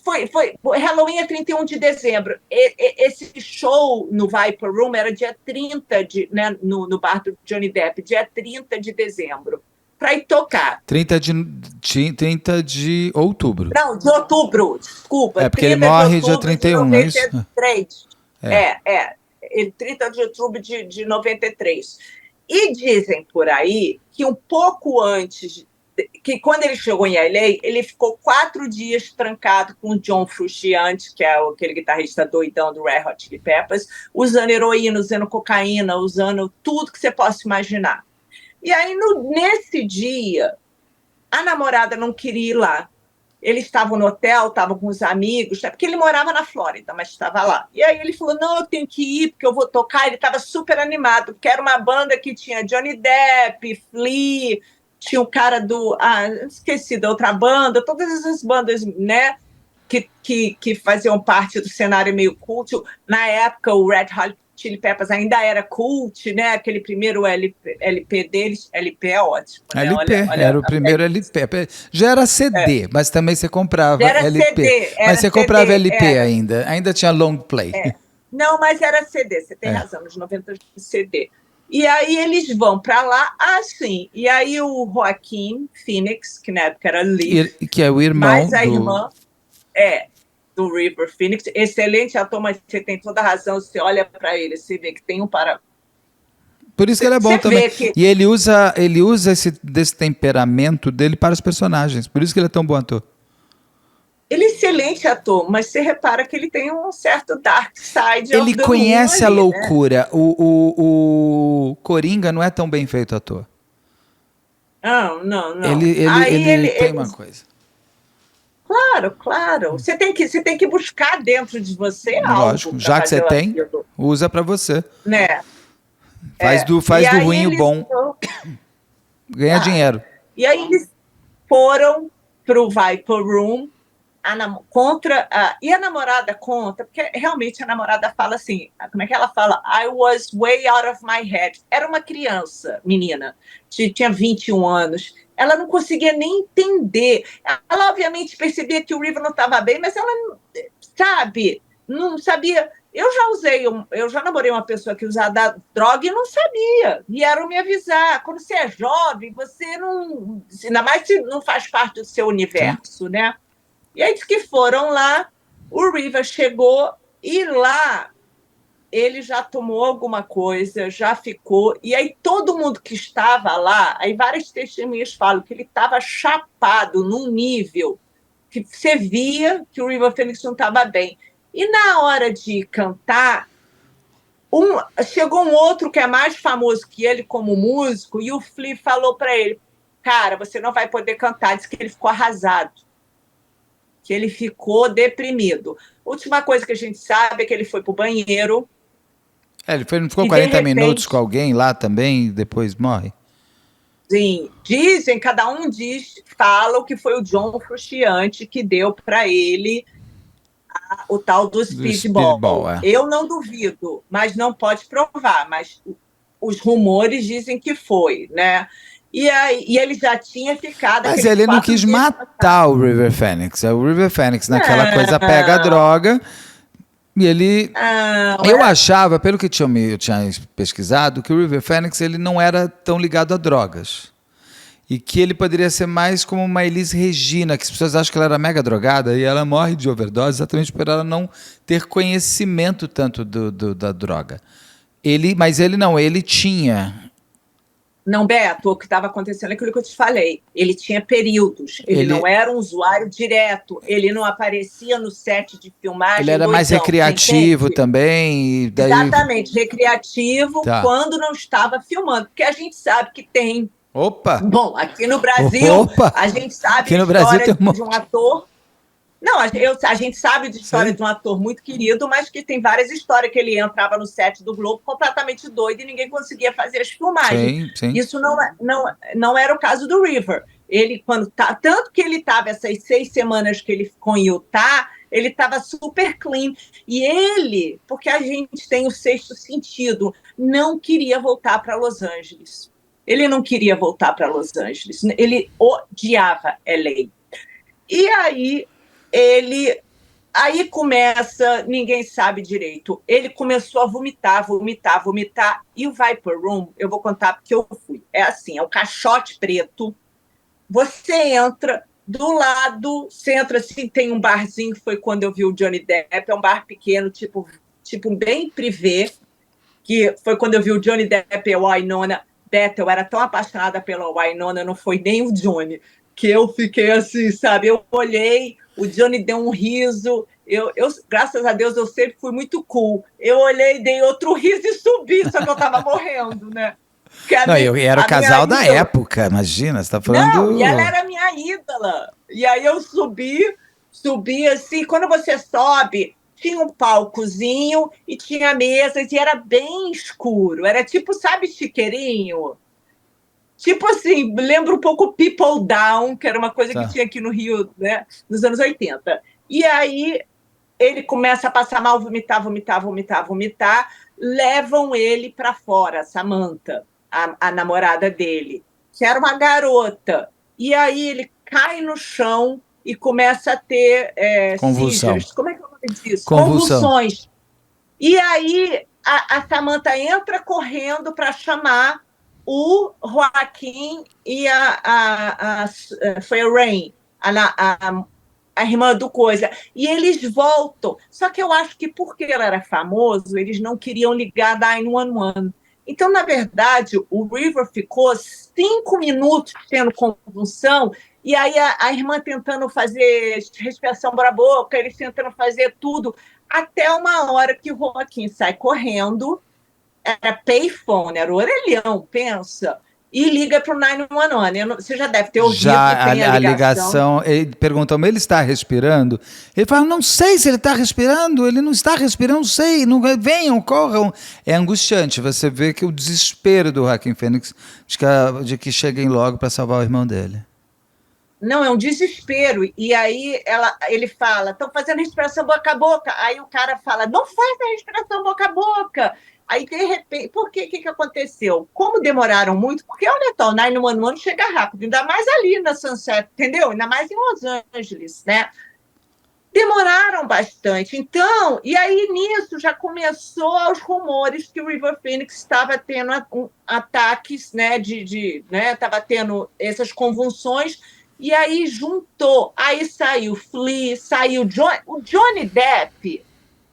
Halloween é 31 de dezembro. Esse show no Viper Room era dia 30, né, no bar do Johnny Depp, dia 30 de dezembro, para ir tocar. 30 de outubro. Não, de outubro, desculpa. É porque ele morre dia 31, não é isso? 93. Ele 30 de outubro de 93. E dizem por aí que um pouco antes, que quando ele chegou em LA, ele ficou 4 dias trancado com o John Frusciante, que é aquele guitarrista doidão do Red Hot Chili Peppers, usando heroína, usando cocaína, usando tudo que você possa imaginar. E aí, nesse dia, a namorada não queria ir lá. Ele estava no hotel, estava com os amigos, porque ele morava na Flórida, mas estava lá. E aí ele falou, não, eu tenho que ir, porque eu vou tocar. Ele estava super animado, porque era uma banda que tinha Johnny Depp, Flea, tinha o cara do... esqueci da outra banda, todas essas bandas, né, que faziam parte do cenário meio cult. Na época, o Red Hot Chili Peppers ainda era cult, né? Aquele primeiro LP deles, LP é ótimo. Né? LP, era o primeiro LP. Já era CD, mas também você comprava já era LP. CD, mas você CD, comprava LP ainda tinha long play. Não, mas era CD, você tem razão, nos 90 CD. E aí eles vão para lá, assim, e aí o Joaquim Phoenix, que na época era Leaf, que é o irmão mais a irmã, do River Phoenix, excelente ator, mas você tem toda a razão, você olha para ele, você vê que tem um para... Por isso que ele é bom também. E ele usa desse temperamento dele para os personagens, por isso que ele é tão bom ator. Ele é excelente ator, mas você repara que ele tem um certo dark side. Ele conhece a loucura. Né? O Coringa não é tão bem feito ator. Não. Ele tem uma coisa. Claro. Você tem que buscar dentro de você algo. Lógico, já que você tem, usa para você. Né? Faz do ruim o bom. Ganha dinheiro. E aí eles foram pro Viper Room e a namorada conta, porque realmente a namorada fala assim, como é que ela fala? I was way out of my head. Era uma criança, menina, tinha 21 anos. Ela não conseguia nem entender. Ela, obviamente, percebia que o River não estava bem, mas ela, sabe, não sabia. Eu já namorei uma pessoa que usava droga e não sabia. Vieram me avisar. Quando você é jovem, você não... Ainda mais se não faz parte do seu universo, né? E aí diz que foram lá, o River chegou e lá ele já tomou alguma coisa, já ficou, e aí todo mundo que estava lá, aí várias testemunhas falam que ele estava chapado num nível que você via que o River Phoenix não estava bem. E na hora de cantar, chegou um outro que é mais famoso que ele como músico, e o Flea falou para ele, cara, você não vai poder cantar, disse que ele ficou arrasado, que ele ficou deprimido. Última coisa que a gente sabe é que ele foi para o banheiro. Ele não ficou 40 minutos com alguém lá também e depois morre? Dizem, cada um fala que foi o John Frusciante que deu para ele o tal do speedball. Eu não duvido, mas não pode provar, mas os rumores dizem que foi, né? E ele já tinha ficado... Mas ele não quis matar o River Phoenix. O River Phoenix, naquela coisa, pega a droga e ele... eu achava, pelo que eu tinha pesquisado, que o River Phoenix ele não era tão ligado a drogas. E que ele poderia ser mais como uma Elis Regina, que as pessoas acham que ela era mega drogada e ela morre de overdose exatamente por ela não ter conhecimento tanto da droga. Mas ele não, ele tinha... Não, Beto, o que estava acontecendo é aquilo que eu te falei. Ele tinha períodos. Ele não era um usuário direto. Ele não aparecia no set de filmagem. Ele era mais recreativo também. Daí... Exatamente, recreativo quando não estava filmando. Porque a gente sabe que tem... Opa! Bom, aqui no Brasil, a gente sabe a história de um ator... Não, a gente sabe de história de um ator muito querido, mas que tem várias histórias que ele entrava no set do Globo completamente doido e ninguém conseguia fazer as filmagens. Sim. Isso não era o caso do River. Ele, tanto que ele estava essas 6 semanas que ele ficou em Utah, ele estava super clean. E ele, porque a gente tem o sexto sentido, não queria voltar para Los Angeles. Ele não queria voltar para Los Angeles. Ele odiava LA. E aí começa, ninguém sabe direito. Ele começou a vomitar, e o Viper Room, eu vou contar porque eu fui. É assim, é um caixote preto. Você entra, do lado, você entra assim, tem um barzinho, foi quando eu vi o Johnny Depp, é um bar pequeno, tipo bem privê, que foi quando eu vi o Johnny Depp e a Wynonna. Beto, eu era tão apaixonada pela Wynonna, não foi nem o Johnny, que eu fiquei assim, sabe? Eu olhei, o Johnny deu um riso, eu graças a Deus, eu sempre fui muito cool. Eu olhei, dei outro riso e subi, só que eu tava morrendo, né? Eu era o casal da época, imagina, você tá falando... Não, e ela era minha ídola. E aí eu subi assim, quando você sobe, tinha um palcozinho e tinha mesas, e era bem escuro, era tipo, sabe, chiqueirinho? Tipo assim, lembra um pouco People Down, que era uma coisa que tinha aqui no Rio, né, nos anos 80. E aí ele começa a passar mal, vomitar. Levam ele para fora, a Samantha, a namorada dele, que era uma garota. E aí ele cai no chão e começa a ter convulsão. seizures. Como é que eu vou dizer isso? Convulsões. E aí a Samantha entra correndo para chamar o Joaquim e foi a Rain, a irmã do coisa. E eles voltam. Só que eu acho que porque ele era famoso, eles não queriam ligar 911. Então, na verdade, o River ficou 5 minutos tendo convulsão, e aí a irmã tentando fazer respiração para a boca, eles tentando fazer tudo, até uma hora que o Joaquim sai correndo, era payphone, era o orelhão, pensa, e liga para o 911. Você já deve ter ouvido. Já a ligação, ele pergunta, mas ele está respirando? Ele fala, não sei se ele está respirando, ele não está respirando, não sei, não, venham, corram. É angustiante, você vê que o desespero do Joaquim Fênix de que cheguem logo para salvar o irmão dele. Não, é um desespero. E aí ele fala, estão fazendo respiração boca a boca. Aí o cara fala, não faz a respiração boca a boca. Aí, de repente, por que aconteceu? Como demoraram muito? Porque, olha só, o 911 chega rápido, ainda mais ali na Sunset, entendeu? Ainda mais em Los Angeles, né? Demoraram bastante. Então, e aí nisso já começou os rumores que o River Phoenix estava tendo ataques, né? Estava tendo essas convulsões. E aí juntou, aí saiu Flea, saiu o Johnny Depp,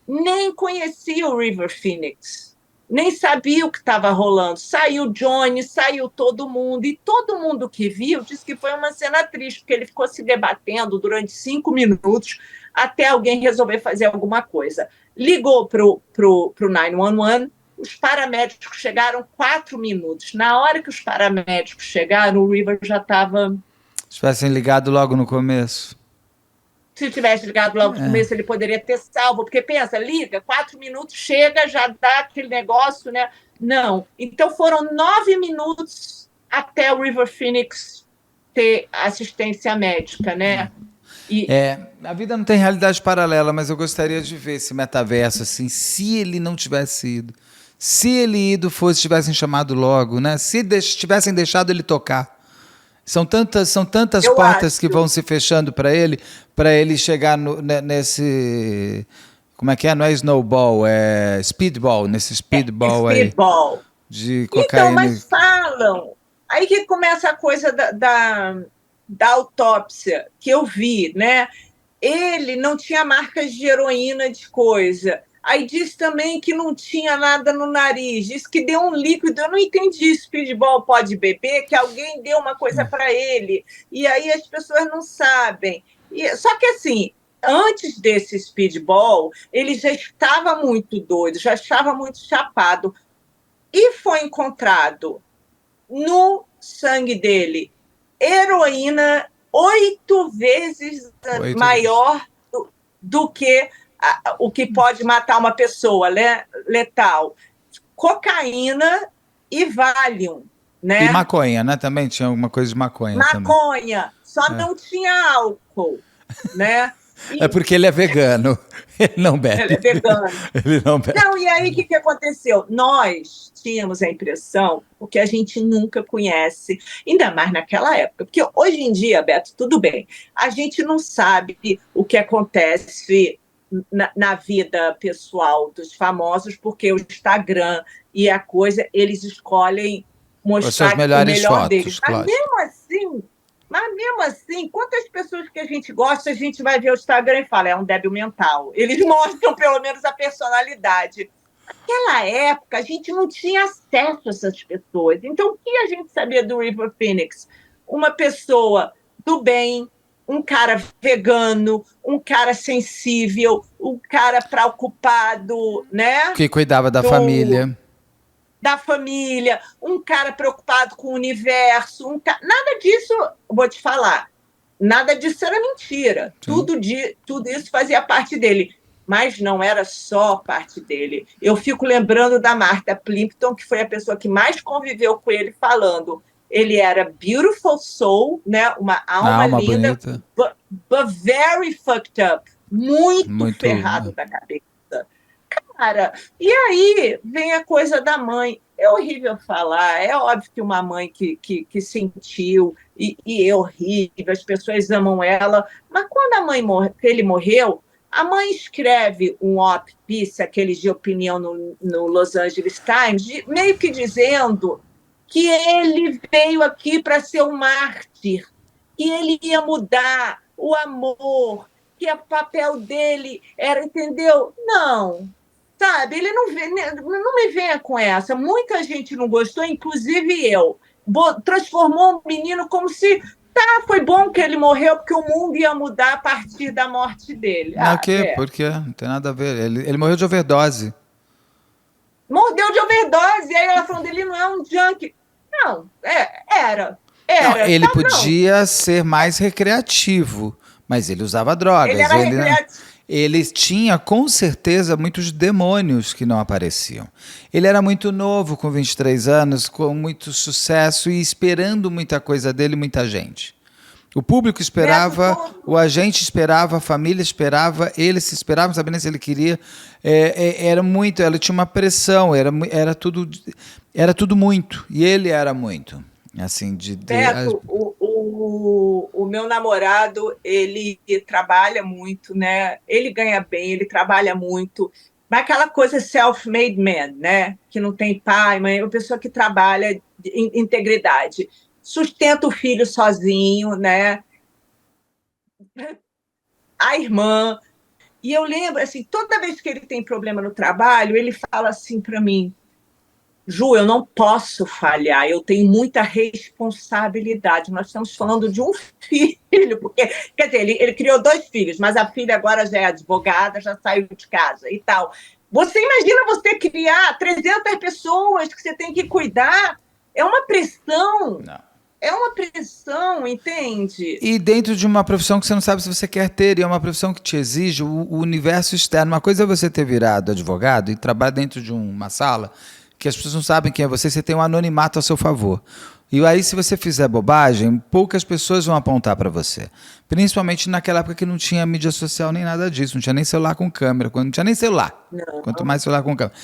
nem conhecia o River Phoenix. Nem sabia o que estava rolando. Saiu Johnny, saiu todo mundo. E todo mundo que viu disse que foi uma cena triste, porque ele ficou se debatendo durante 5 minutos até alguém resolver fazer alguma coisa. Ligou para o 911, os paramédicos chegaram 4 minutos. Na hora que os paramédicos chegaram, o River já estava... Se tivessem ligado logo no começo. Se tivesse ligado logo no começo, ele poderia ter salvo. Porque pensa, liga, 4 minutos, chega, já dá aquele negócio, né? Não. Então foram 9 minutos até o River Phoenix ter assistência médica, né? A vida não tem realidade paralela, mas eu gostaria de ver esse metaverso, assim, se ele não tivesse ido. Se ele tivessem chamado logo, né? Se tivessem deixado ele tocar. São tantas portas que vão se fechando para ele chegar nesse... Como é que é? Não é snowball, é speedball, nesse speedball aí. Speedball. De cocaína. Então, mas falam. Aí que começa a coisa da autópsia, que eu vi, né? Ele não tinha marcas de heroína de coisa. Aí disse também que não tinha nada no nariz, disse que deu um líquido. Eu não entendi, speedball pode beber, que alguém deu uma coisa para ele. E aí as pessoas não sabem. Só que assim, antes desse speedball, ele já estava muito doido, já estava muito chapado. E foi encontrado no sangue dele heroína 8 vezes maior do que o que pode matar uma pessoa, né? Letal. Cocaína e Valium, né? E maconha, né? Também tinha alguma coisa de maconha. Maconha, só não tinha álcool, né? É porque ele é vegano. Ele não bebe. Ele é vegano. Ele não bebe. Não, e aí o que aconteceu? Nós tínhamos a impressão, porque a gente nunca conhece, ainda mais naquela época, porque hoje em dia, Beto, tudo bem, a gente não sabe o que acontece na vida pessoal dos famosos, porque o Instagram e a coisa, eles escolhem mostrar o melhor fotos, deles. claro. Mas mesmo assim, quantas pessoas que a gente gosta, a gente vai ver o Instagram e fala, é um débil mental. Eles mostram pelo menos a personalidade. Naquela época, a gente não tinha acesso a essas pessoas. Então, o que a gente sabia do River Phoenix? Uma pessoa do bem, um cara vegano, um cara sensível, um cara preocupado, né? Que cuidava da família. Da família, um cara preocupado com o universo, nada disso, vou te falar, nada disso era mentira. Tudo isso fazia parte dele, mas não era só parte dele. Eu fico lembrando da Martha Plimpton, que foi a pessoa que mais conviveu com ele, falando, ele era beautiful soul, né? Uma alma linda, but very fucked up, muito ferrado da cabeça. Cara, e aí vem a coisa da mãe. É horrível falar, é óbvio que uma mãe que sentiu, e é horrível, as pessoas amam ela, mas quando ele morreu, a mãe escreve um op-piece, aqueles de opinião no Los Angeles Times, meio que dizendo que ele veio aqui para ser um mártir, que ele ia mudar o amor, que o papel dele era, entendeu? Não. Sabe, ele não me venha com essa. Muita gente não gostou, inclusive eu. Transformou o menino como se... foi bom que ele morreu, porque o mundo ia mudar a partir da morte dele. Por quê? Não tem nada a ver. Ele morreu de overdose. Morreu de overdose. E aí ela falando, ele não é um junkie. Não, era. Não, ele podia ser mais recreativo, mas ele usava drogas. Ele era recreativo. Ele tinha, com certeza, muitos demônios que não apareciam. Ele era muito novo, com 23 anos, com muito sucesso e esperando muita coisa dele, muita gente. O público esperava, o agente esperava, a família esperava, ele se esperava, não sabia nem se ele queria. Era muito, ela tinha uma pressão, era tudo muito. E ele era muito. Assim, Beto, o meu namorado, ele trabalha muito, né? Ele ganha bem, ele trabalha muito. Mas aquela coisa self-made man, né? Que não tem pai, mãe, é uma pessoa que trabalha em integridade. Sustenta o filho sozinho, né? A irmã. E eu lembro, assim, toda vez que ele tem problema no trabalho, ele fala assim para mim, Ju, eu não posso falhar, eu tenho muita responsabilidade. Nós estamos falando de um filho, porque, quer dizer, ele criou 2 filhos, mas a filha agora já é advogada, já saiu de casa e tal. Você imagina você criar 300 pessoas que você tem que cuidar? É uma pressão. Não. É uma pressão, entende? E dentro de uma profissão que você não sabe se você quer ter, e é uma profissão que te exige o universo externo. Uma coisa é você ter virado advogado e trabalhar dentro de uma sala que as pessoas não sabem quem é você tem um anonimato a seu favor. E aí, se você fizer bobagem, poucas pessoas vão apontar para você. Principalmente naquela época que não tinha mídia social nem nada disso, não tinha nem celular com câmera, quando não tinha nem celular. Não. Quanto mais celular com câmera.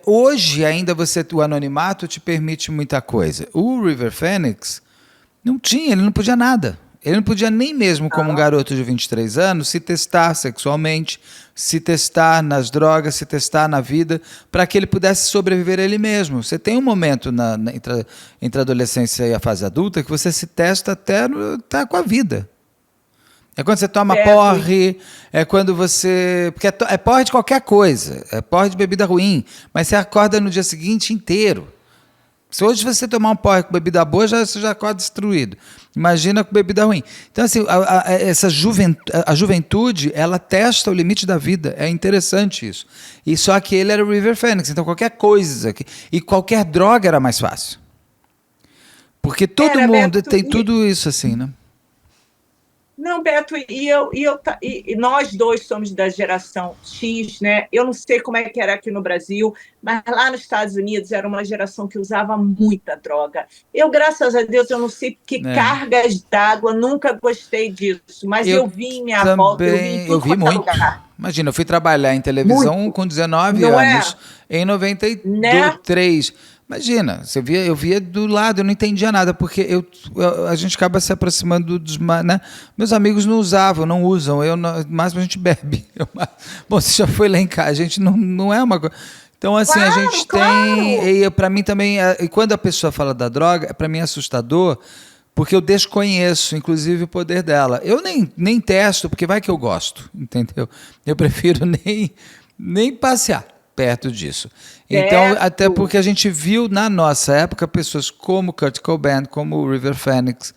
Hoje ainda o anonimato te permite muita coisa. O River Phoenix não tinha, ele não podia nada. Ele não podia nem mesmo, como um garoto de 23 anos, se testar sexualmente, se testar nas drogas, se testar na vida, para que ele pudesse sobreviver a ele mesmo. Você tem um momento entre a adolescência e a fase adulta que você se testa até tá com a vida. É quando você toma porre, é quando você... Porque é porre de qualquer coisa, é porre de bebida ruim, mas você acorda no dia seguinte inteiro. Se hoje você tomar um porre com bebida boa, você já acorda destruído. Imagina com bebida ruim. Então, assim, a juventude, ela testa o limite da vida. É interessante isso. E só que ele era o River Phoenix, então qualquer coisa, e qualquer droga era mais fácil. Porque todo mundo tem tudo isso, assim, né? Não, Beto, e nós dois somos da geração X, né? Eu não sei como é que era aqui no Brasil, mas lá nos Estados Unidos era uma geração que usava muita droga. Eu, graças a Deus, eu não sei que cargas d'água, nunca gostei disso, mas eu vi em minha volta, eu vi em tudo quanto é lugar. Imagina, eu fui trabalhar em televisão com 19 anos, em 93. Né? Imagina, eu via do lado, eu não entendia nada, porque a gente acaba se aproximando dos... Né? Meus amigos não usavam, não usam, máximo a gente bebe. Bom, você já foi lá em casa, a gente não é uma coisa... Então, assim, a gente tem... E para mim também, e quando a pessoa fala da droga, para mim é assustador, porque eu desconheço, inclusive, o poder dela. Eu nem testo, porque vai que eu gosto, entendeu? Eu prefiro nem passear perto disso. Então, até porque a gente viu na nossa época pessoas como Kurt Cobain, como o River Phoenix.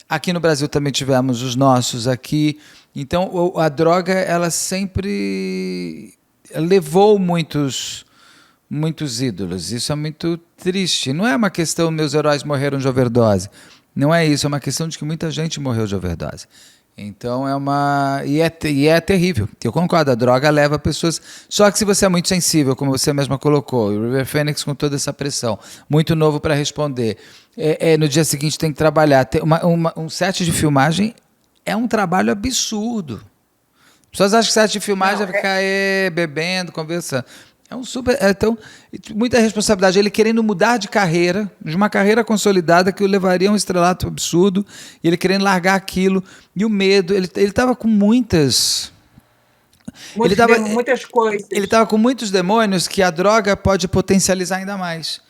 Aqui no Brasil também tivemos os nossos aqui. Então, a droga, ela sempre levou muitos ídolos. Isso é muito triste. Não é uma questão meus heróis morreram de overdose. Não é isso, é uma questão de que muita gente morreu de overdose. Então é uma... E é terrível. Eu concordo, a droga leva pessoas... Só que se você é muito sensível, como você mesma colocou, o River Phoenix com toda essa pressão, muito novo para responder, no dia seguinte tem que trabalhar. Um set de filmagem é um trabalho absurdo. As pessoas acham que set de filmagem é ficar bebendo, conversando. Então, muita responsabilidade. Ele querendo mudar de carreira, de uma carreira consolidada que o levaria a um estrelato absurdo, e ele querendo largar aquilo, e o medo. Ele estava com muitas coisas. Ele estava com muitos demônios que a droga pode potencializar ainda mais.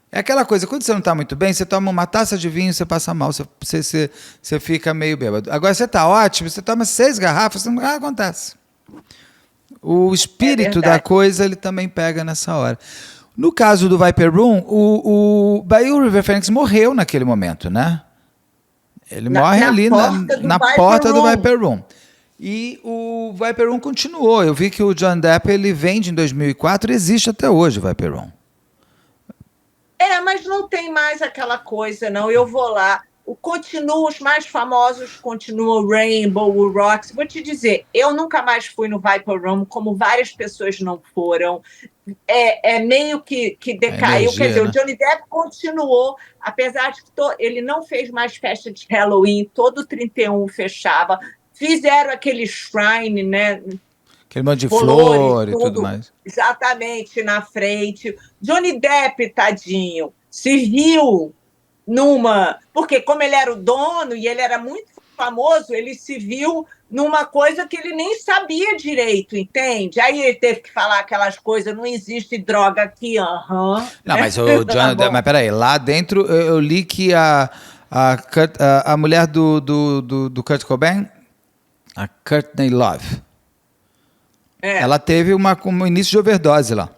É aquela coisa, quando você não está muito bem, você toma uma taça de vinho, você passa mal, você fica meio bêbado. Agora você está ótimo, você toma 6 garrafas, nada acontece. O espírito da coisa, ele também pega nessa hora. No caso do Viper Room, o River Phoenix morreu naquele momento, né? Ele morre ali na porta do Viper Room. E o Viper Room continuou. Eu vi que o John Depp, ele vende em 2004 e existe até hoje o Viper Room. Mas não tem mais aquela coisa, não. Eu vou lá. Os mais famosos continuam o Rainbow, o Roxy. Vou te dizer, eu nunca mais fui no Viper Room, como várias pessoas não foram. Meio que decaiu. Energia, quer dizer, né? O Johnny Depp continuou, apesar de que ele não fez mais festa de Halloween, todo 31 fechava. Fizeram aquele shrine, né? Aquele monte de flor e tudo mais. Exatamente, na frente. Johnny Depp, tadinho, se viu porque como ele era o dono e ele era muito famoso, ele se viu numa coisa que ele nem sabia direito, entende? Aí ele teve que falar aquelas coisas, não existe droga aqui, Não, mas o John Depp, mas peraí, lá dentro eu li que a mulher do Kurt Cobain, a Courtney Love, ela teve um início de overdose lá.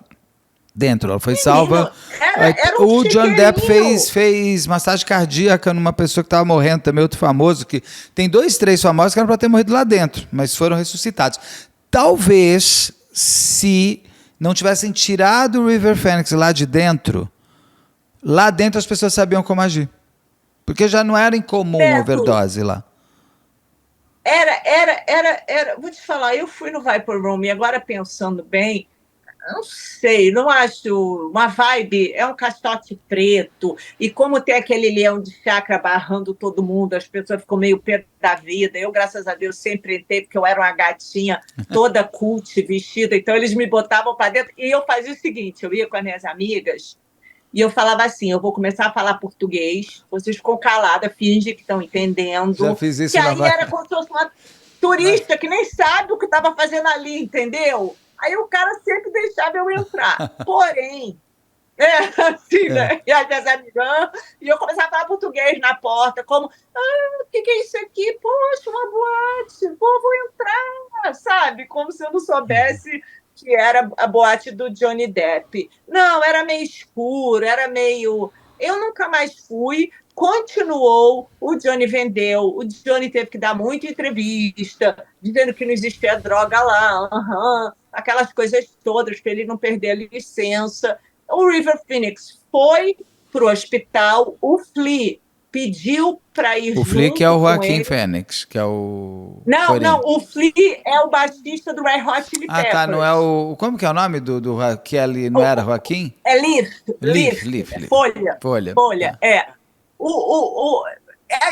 Dentro, ela foi salva. Era o John Depp fez massagem cardíaca numa pessoa que estava morrendo também, outro famoso, que tem 2, 3 famosos que eram para ter morrido lá dentro, mas foram ressuscitados. Talvez, se não tivessem tirado o River Phoenix lá dentro as pessoas sabiam como agir. Porque já não era incomum overdose lá. Vou te falar, eu fui no Viper Room e agora pensando bem, Não sei, não acho uma vibe, é um caixote preto, e como tem aquele leão de chácara barrando todo mundo, as pessoas ficam meio pé da vida. Eu, graças a Deus, sempre entrei, porque eu era uma gatinha toda cult, vestida, então eles me botavam para dentro, e eu fazia o seguinte, eu ia com as minhas amigas, e eu falava assim, eu vou começar a falar português, vocês ficam caladas, fingem que estão Já entendendo, fiz que isso aí era como se fosse uma turista que nem sabe o que estava fazendo ali, entendeu? Aí o cara sempre deixava eu entrar. Porém, assim, É. né? E às vezes amigão, e eu começava a falar português na porta, como, o que é isso aqui? Poxa, uma boate, vou entrar, sabe? Como se eu não soubesse que era a boate do Johnny Depp. Não, era meio escuro, era meio. Eu nunca mais fui. Continuou, o Johnny vendeu, o Johnny teve que dar muita entrevista, dizendo que não existia droga lá, aquelas coisas todas, para ele não perder a licença. O River Phoenix foi para o hospital, o Flea pediu para ir O Flea que é o junto com Joaquin ele. Phoenix, que é o Não, Coringa. o Flea é o baixista do Red Hot Chili Ah, tá, não é Peppers. o... Como que é o nome que ali não era Joaquim? É Lift, Leaf. Folha, Folha, Folha, tá. é.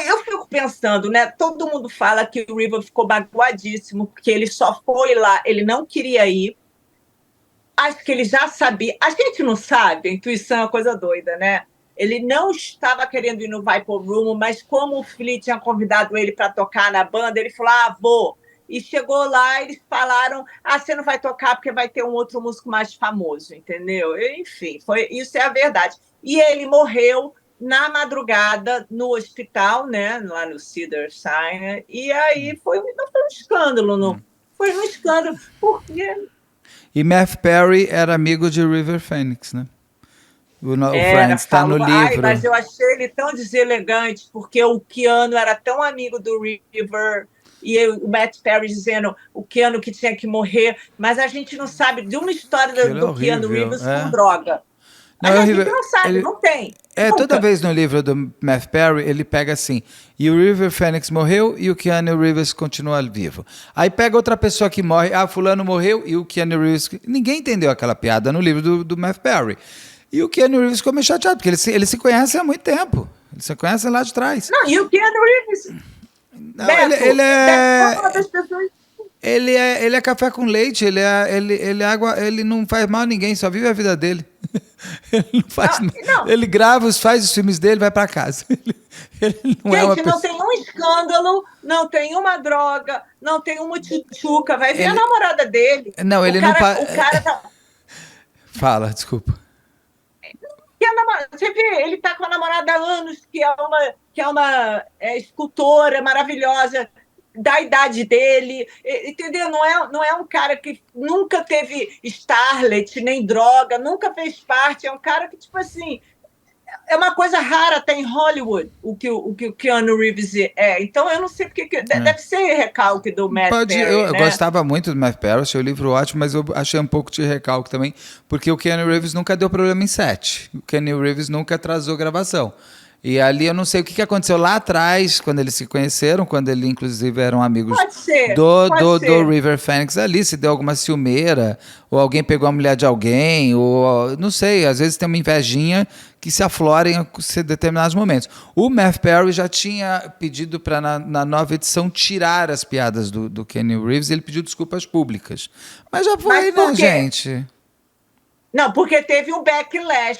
Eu fico pensando, né? Todo mundo fala que o River ficou magoadíssimo porque ele só foi lá, ele não queria ir. Acho que ele já sabia. A gente não sabe, a intuição é uma coisa doida, né? Ele não estava querendo ir no Viper Room, mas como o Flea tinha convidado ele para tocar na banda, ele falou: vou. E chegou lá, eles falaram: você não vai tocar porque vai ter um outro músico mais famoso, entendeu? Enfim, isso é a verdade. E ele morreu na madrugada no hospital, né? Lá no Cedars-Sinai. E aí não foi um escândalo, não. Foi um escândalo, porque E Matthew Perry era amigo de River Phoenix, né? O Friends está no falou, mas livro. eu achei ele tão deselegante, porque o Keanu era tão amigo do River, e o Matt Perry dizendo o Keanu que tinha que morrer, mas a gente não sabe de uma história Aquilo é do Keanu horrível. Reeves com droga. Não, é A gente horrível. não sabe, não tem. Toda Nunca. vez no livro do Matthew Perry, ele pega assim, e o River Phoenix morreu e o Keanu Reeves continua vivo. Aí pega outra pessoa que morre, fulano morreu e o Keanu Reeves... Ninguém entendeu aquela piada no livro do Matthew Perry. E o Keanu Reeves ficou meio chateado, porque eles se conhecem há muito tempo. Eles se conhecem lá de trás. Não, e o Keanu Reeves, Não, Beto, ele é uma é... das pessoas... Ele é café com leite, ele é água, ele não faz mal a ninguém, só vive a vida dele. Ele não faz, Não. ele grava, faz os filmes dele, vai para casa. Ele não é uma Gente, pessoa... não tem um escândalo, não tem uma droga, não tem uma tchutchuca. Vai ver a namorada dele. Não, ele não... O cara tá... Fala, desculpa. Você vê, ele está com a namorada há anos, que é uma escultora maravilhosa, da idade dele, entendeu? Não é um cara que nunca teve starlet, nem droga, nunca fez parte, é um cara que, tipo assim, é uma coisa rara até em Hollywood, o que o Keanu Reeves é. Então, eu não sei porque... Deve ser recalque do Matt Perry, Eu né? gostava muito do Matthew Perry, achei o livro ótimo, mas eu achei um pouco de recalque também, porque o Keanu Reeves nunca deu problema em set. O Keanu Reeves nunca atrasou gravação. E ali eu não sei o que aconteceu lá atrás, quando eles se conheceram, quando eles inclusive eram amigos Pode ser. do River Phoenix ali, se deu alguma ciumeira, ou alguém pegou a mulher de alguém, ou não sei, às vezes tem uma invejinha que se aflora em determinados momentos. O Matthew Perry já tinha pedido para, na nova edição, tirar as piadas do Keanu Reeves, ele pediu desculpas públicas. Mas já foi, né, gente? Não, porque teve um backlash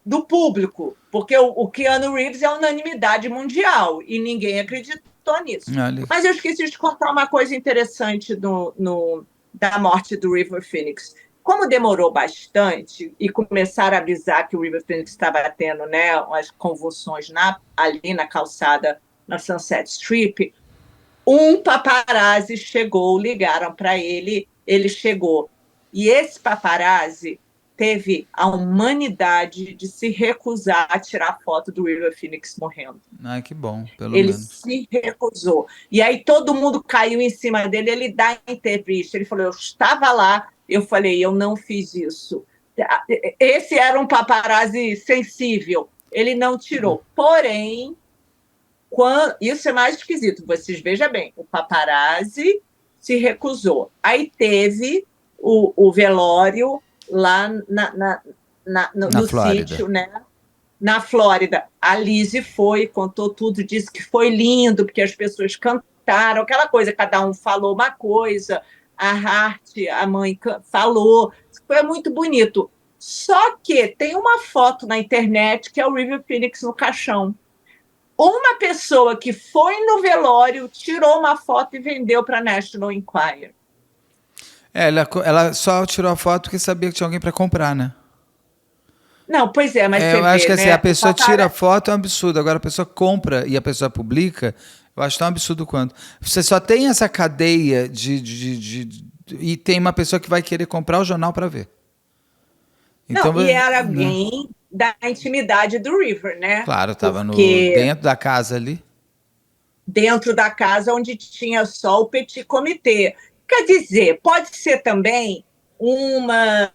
do público, porque o Keanu Reeves é unanimidade mundial e ninguém acreditou nisso. Olha. Mas eu esqueci de contar uma coisa interessante da morte do River Phoenix. Como demorou bastante e começaram a avisar que o River Phoenix estava tendo, né, umas convulsões ali na calçada, na Sunset Strip, um paparazzi chegou, ligaram para ele, ele chegou. E esse paparazzi teve a humanidade de se recusar a tirar foto do River Phoenix morrendo. Ai, que bom, pelo ele menos. se recusou. E aí todo mundo caiu em cima dele, ele dá entrevista, ele falou, eu estava lá, eu falei, eu não fiz isso. Esse era um paparazzi sensível, ele não tirou. Porém, isso é mais esquisito, vocês vejam bem, o paparazzi se recusou. Aí teve o velório, lá no sítio, né? Na Flórida. A Lizzie foi, contou tudo, disse que foi lindo, porque as pessoas cantaram, aquela coisa, cada um falou uma coisa, a Hart, a mãe, falou, foi muito bonito. Só que tem uma foto na internet que é o River Phoenix no caixão. Uma pessoa que foi no velório tirou uma foto e vendeu para a National Enquirer. Ela só tirou a foto porque sabia que tinha alguém para comprar, né? Não, pois é, mas você eu acho vê, que assim, né? a pessoa tira a foto é um absurdo. Agora a pessoa compra e a pessoa publica, eu acho tão absurdo quanto. Você só tem essa cadeia e tem uma pessoa que vai querer comprar o jornal para ver. Então, não, e era alguém da intimidade do River, né? Claro, estava dentro da casa ali. Dentro da casa onde tinha só o petit comité. Quer dizer, pode ser também uma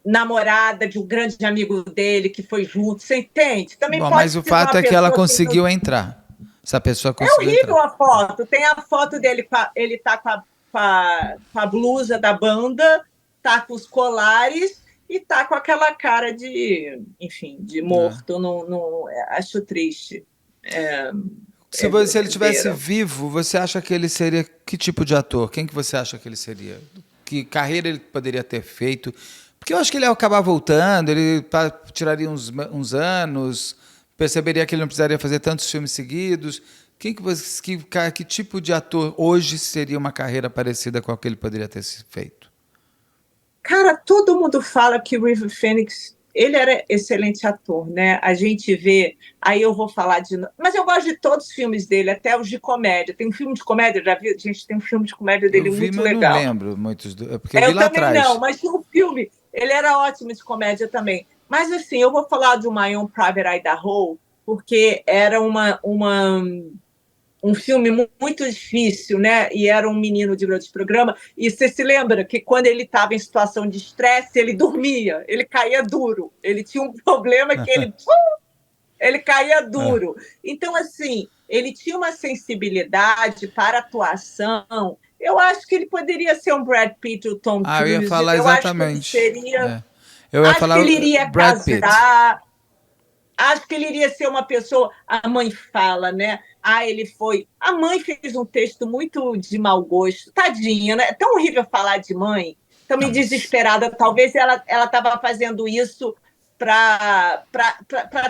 namorada de um grande amigo dele que foi junto, você entende? Também bom, pode mas o fato é que ela conseguiu entrar. Essa pessoa conseguiu entrar. É horrível entrar. A foto. Tem a foto dele, ele tá com a blusa da banda, tá com os colares e tá com aquela cara de, enfim, de morto. Acho triste. Se ele tivesse vivo, você acha que ele seria que tipo de ator? Quem que você acha que ele seria? Que carreira ele poderia ter feito? Porque eu acho que ele ia acabar voltando, ele tiraria uns anos, perceberia que ele não precisaria fazer tantos filmes seguidos. Que tipo de ator hoje seria uma carreira parecida com a que ele poderia ter feito? Cara, todo mundo fala que o River Phoenix, ele era excelente ator, né? A gente vê, aí eu vou falar mas eu gosto de todos os filmes dele, até os de comédia. Tem um filme de comédia, já vi? Gente, tem um filme de comédia dele muito legal. Eu não lembro muitos, porque eu vi lá atrás. Não, mas tinha um filme, ele era ótimo de comédia também. Mas assim, eu vou falar do My Own Private Idaho, porque era um filme muito difícil, né? E era um menino de grande programa. E você se lembra que quando ele estava em situação de estresse, ele dormia, ele caía duro. Ele tinha um problema que ele caía duro. Então, assim, ele tinha uma sensibilidade para atuação. Eu acho que ele poderia ser um Brad Pitt ou Tom Cruise. Eu ia falar exatamente. Eu ia falar que ele iria Brad casar. Pitt. Acho que ele iria ser uma pessoa... A mãe fala, né? Ele foi... A mãe fez um texto muito de mau gosto. Tadinha, né? É tão horrível falar de mãe. Tão me desesperada. Talvez ela estava fazendo isso para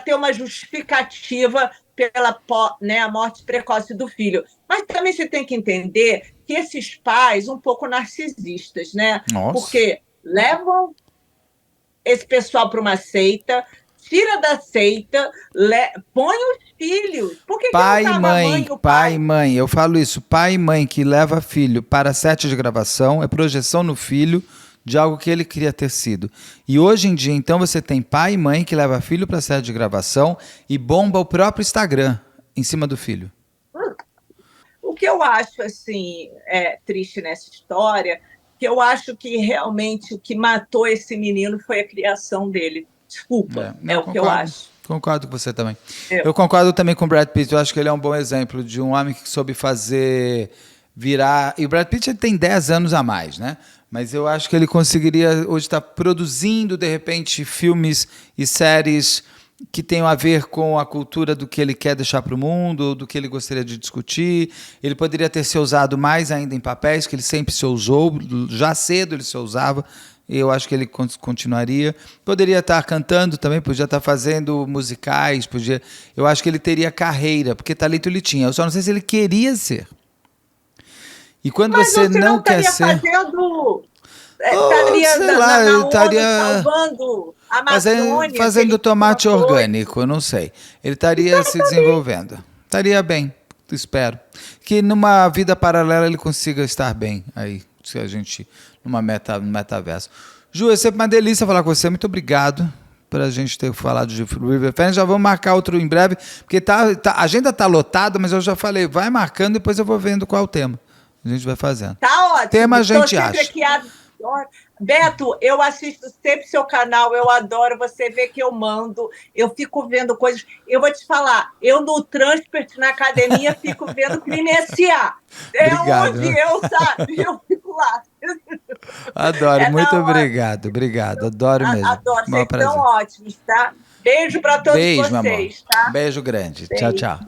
ter uma justificativa pela, né, a morte precoce do filho. Mas também você tem que entender que esses pais um pouco narcisistas, né? Nossa. Porque levam esse pessoal para uma seita... Tira da seita, põe os filhos. Por que pai que não e mãe, pai e mãe, eu falo isso, pai e mãe que leva filho para set de gravação é projeção no filho de algo que ele queria ter sido. E hoje em dia, então, você tem pai e mãe que leva filho para set de gravação e bomba o próprio Instagram em cima do filho. O que eu acho, assim, triste nessa história, que eu acho que realmente o que matou esse menino foi a criação dele. Desculpa, o que eu acho. Concordo com você também. Eu concordo também com o Brad Pitt. Eu acho que ele é um bom exemplo de um homem que soube fazer virar... E o Brad Pitt tem 10 anos a mais, né? Mas eu acho que ele conseguiria hoje estar produzindo, de repente, filmes e séries que tenham a ver com a cultura do que ele quer deixar para o mundo, do que ele gostaria de discutir. Ele poderia ter se usado mais ainda em papéis, que ele sempre se usou. Já cedo ele se usava. Eu acho que ele continuaria. Poderia estar cantando também, podia estar fazendo musicais, eu acho que ele teria carreira, porque talento ele tinha. Eu só não sei se ele queria ser. E quando você não quer ser... estaria salvando a Amazônia. Fazendo tomate orgânico, eu não sei. Ele estaria se desenvolvendo. Estaria bem, espero. Que numa vida paralela ele consiga estar bem aí, se a gente... no metaverso. Ju, é sempre uma delícia falar com você. Muito obrigado por a gente ter falado de River Phoenix. Já vamos marcar outro em breve, porque a agenda está lotada, mas eu já falei, vai marcando, depois eu vou vendo qual é o tema. A gente vai fazendo. Tá ótimo. Tema a gente acha. Beto, eu assisto sempre seu canal, eu adoro, você vê que eu mando, eu fico vendo coisas. Eu vou te falar, eu no transporte, na academia, fico vendo Crime S.A. Obrigado, onde eu, sabe? Eu fico lá. Adoro, muito Não, obrigado, adoro mesmo. Adoro, Maior vocês prazer. estão ótimos, tá? Beijo para todos Beijo, meu amor. vocês, tá? Beijo grande. Tchau, Beijo. tchau.